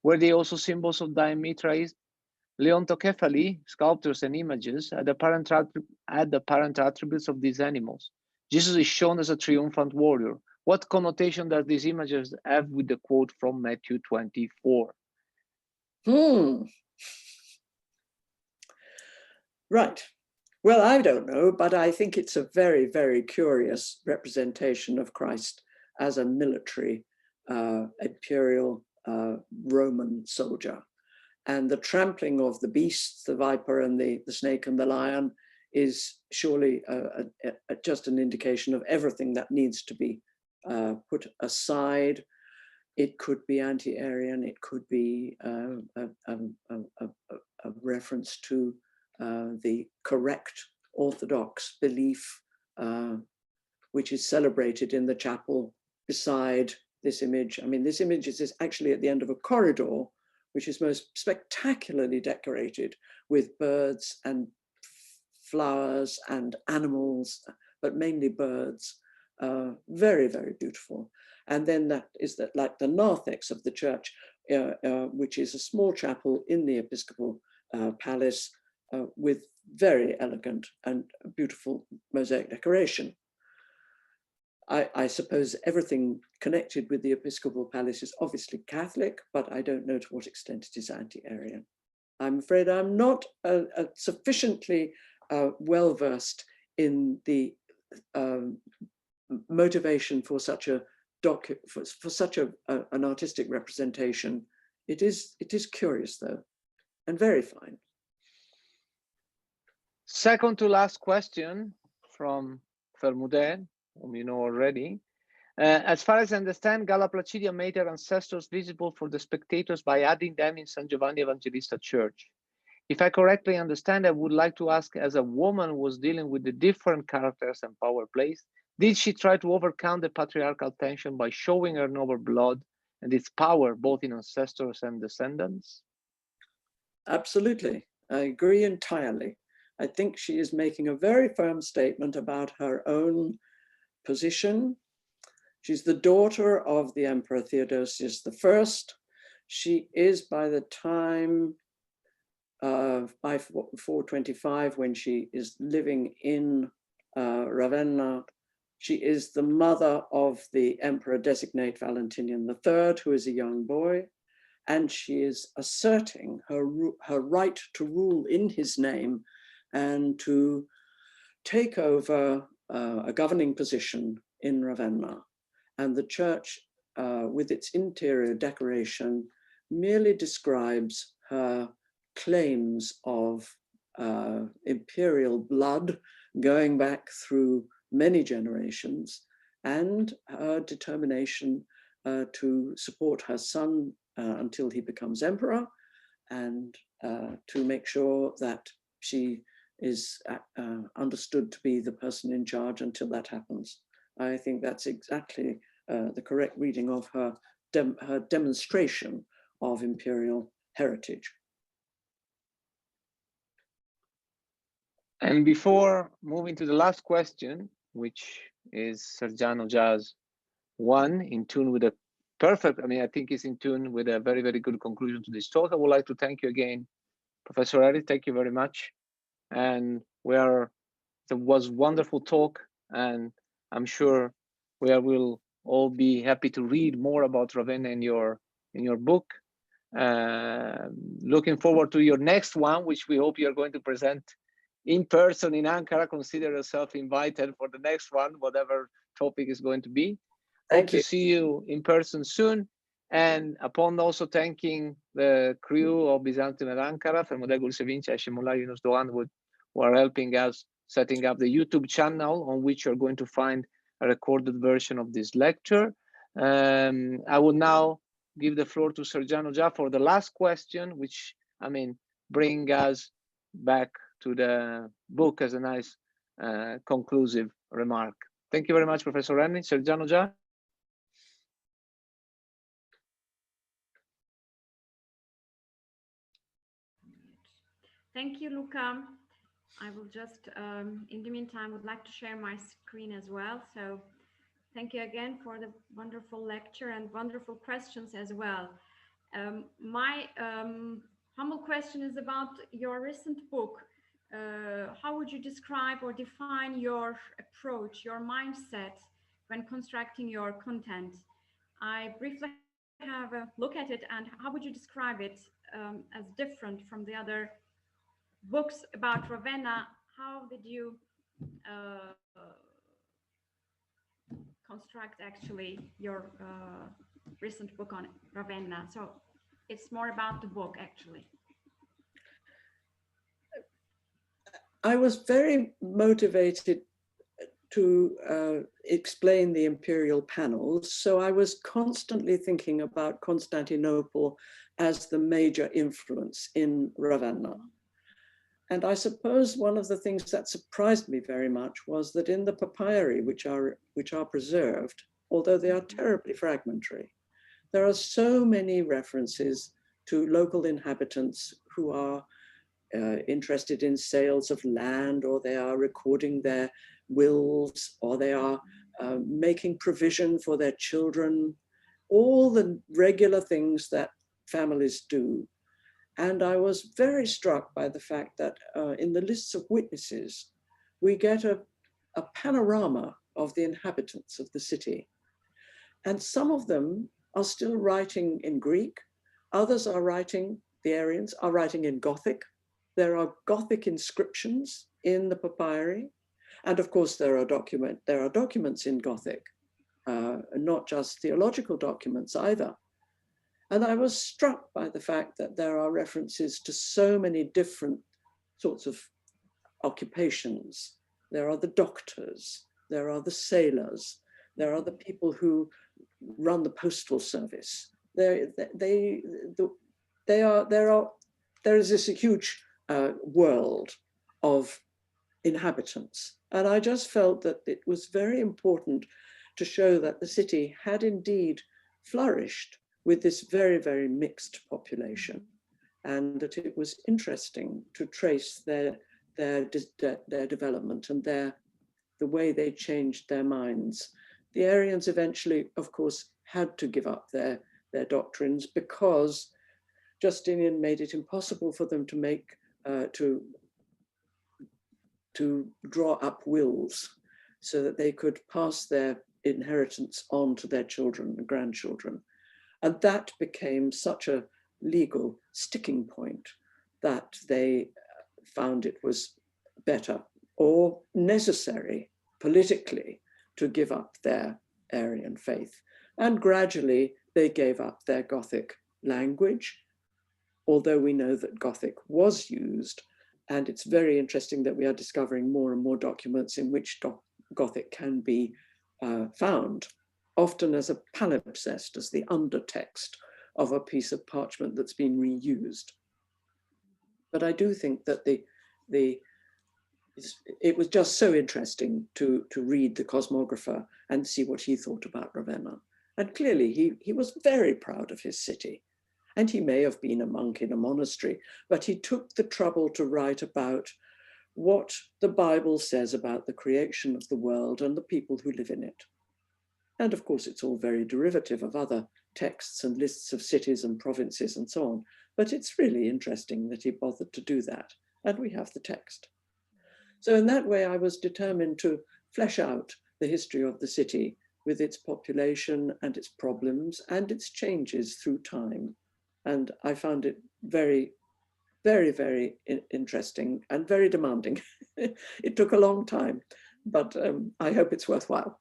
Were they also symbols of Diametraism? Leontokephali, sculptures and images, add the apparent attributes of these animals. Jesus is shown as a triumphant warrior. What connotation does these images have with the quote from Matthew 24? Right. Well, I don't know, but I think it's a very, very curious representation of Christ as a military imperial Roman soldier. And the trampling of the beasts, the viper and the snake and the lion, is surely just an indication of everything that needs to be put aside. It could be anti-Arian, it could be a reference to the correct Orthodox belief, which is celebrated in the chapel beside this image. I mean, this image is actually at the end of a corridor, which is most spectacularly decorated with birds and flowers and animals, but mainly birds. Very, very beautiful. And then that is like the narthex of the church, which is a small chapel in the episcopal palace with very elegant and beautiful mosaic decoration. I suppose everything connected with the episcopal palace is obviously Catholic, but I don't know to what extent it is anti-Arian. I'm afraid I'm not sufficiently well-versed in the motivation for such a an artistic representation. It is curious though, and very fine. Second to last question from Fermuden, whom you know already. As far as I understand, Galla Placidia made her ancestors visible for the spectators by adding them in San Giovanni Evangelista Church. If I correctly understand, I would like to ask, as a woman who was dealing with the different characters and power plays, did she try to overcome the patriarchal tension by showing her noble blood and its power both in ancestors and descendants? Absolutely, I agree entirely. I think she is making a very firm statement about her own position. She's the daughter of the Emperor Theodosius I. She is, by the time, by 425, when she is living in Ravenna, she is the mother of the Emperor designate Valentinian III, who is a young boy, and she is asserting her right to rule in his name and to take over a governing position in Ravenna. And the church, with its interior decoration, merely describes her claims of imperial blood going back through many generations, and her determination to support her son until he becomes emperor, and to make sure that she is understood to be the person in charge until that happens. I think that's exactly the correct reading of her demonstration of imperial heritage. And before moving to the last question, which is Sergiano Gia's one, in tune with a perfect, I mean, I think it's in tune with a very, very good conclusion to this talk. I would like to thank you again, Professor Herrin. Thank you very much. And it was wonderful talk, and I'm sure we will all be happy to read more about Ravenna in your book. Looking forward to your next one, which we hope you're going to present in person in Ankara. Consider yourself invited for the next one, whatever topic is going to be. Hope to see you in person soon. And upon also thanking the crew of Byzantium and Ankara, Fermodegul Sevinci, Ashimullah Yunus Doğan, who are helping us setting up the YouTube channel on which you're going to find a recorded version of this lecture. I will now give the floor to Sergiano Gia for the last question, which, I mean, bring us back to the book as a nice conclusive remark. Thank you very much, Professor Herrin. Sergiano Gia. Thank you, Luca. I will just, in the meantime, would like to share my screen as well. So thank you again for the wonderful lecture and wonderful questions as well. My humble question is about your recent book. How would you describe or define your approach, your mindset when constructing your content? I briefly have a look at it, and how would you describe it as different from the other books about Ravenna? How did you construct actually your recent book on Ravenna? So it's more about the book actually. I was very motivated to explain the imperial panels. So I was constantly thinking about Constantinople as the major influence in Ravenna. And I suppose one of the things that surprised me very much was that in the papyri, which are preserved, although they are terribly fragmentary, there are so many references to local inhabitants who are interested in sales of land, or they are recording their wills, or they are making provision for their children, all the regular things that families do. And I was very struck by the fact that in the lists of witnesses, we get a panorama of the inhabitants of the city. And some of them are still writing in Greek. Others are writing, the Arians are writing in Gothic. There are Gothic inscriptions in the papyri. And of course, there are documents in Gothic, not just theological documents either. And I was struck by the fact that there are references to so many different sorts of occupations. There are the doctors, there are the sailors, There are the people who run the postal service. There is this huge world of inhabitants. And I just felt that it was very important to show that the city had indeed flourished with this very, very mixed population, and that it was interesting to trace their development and the way they changed their minds. The Arians eventually, of course, had to give up their doctrines because Justinian made it impossible for them to make to draw up wills so that they could pass their inheritance on to their children and grandchildren. And that became such a legal sticking point that they found it was better or necessary politically to give up their Arian faith. And gradually they gave up their Gothic language, although we know that Gothic was used. And it's very interesting that we are discovering more and more documents in which Gothic can be found, often as a palimpsest, as the undertext of a piece of parchment that's been reused. But I do think that it was just so interesting to read the cosmographer and see what he thought about Ravenna. And clearly he was very proud of his city. And he may have been a monk in a monastery, but he took the trouble to write about what the Bible says about the creation of the world and the people who live in it. And of course, it's all very derivative of other texts and lists of cities and provinces and so on. But it's really interesting that he bothered to do that. And we have the text. So in that way, I was determined to flesh out the history of the city with its population and its problems and its changes through time. And I found it very, very, very interesting and very demanding. It took a long time, but I hope it's worthwhile.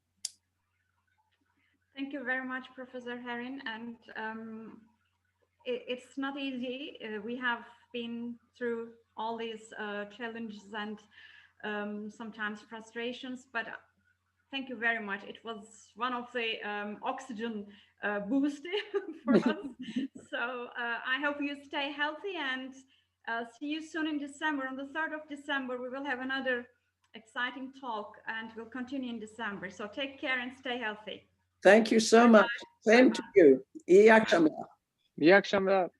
Thank you very much, Professor Herrin. And it's not easy. We have been through all these challenges and sometimes frustrations, but thank you very much. It was one of the oxygen boost for us. So I hope you stay healthy and see you soon in December. On the 3rd of December, we will have another exciting talk and we'll continue in December. So take care and stay healthy. Thank you so much. Same to you. İyi akşamlar. İyi akşamlar.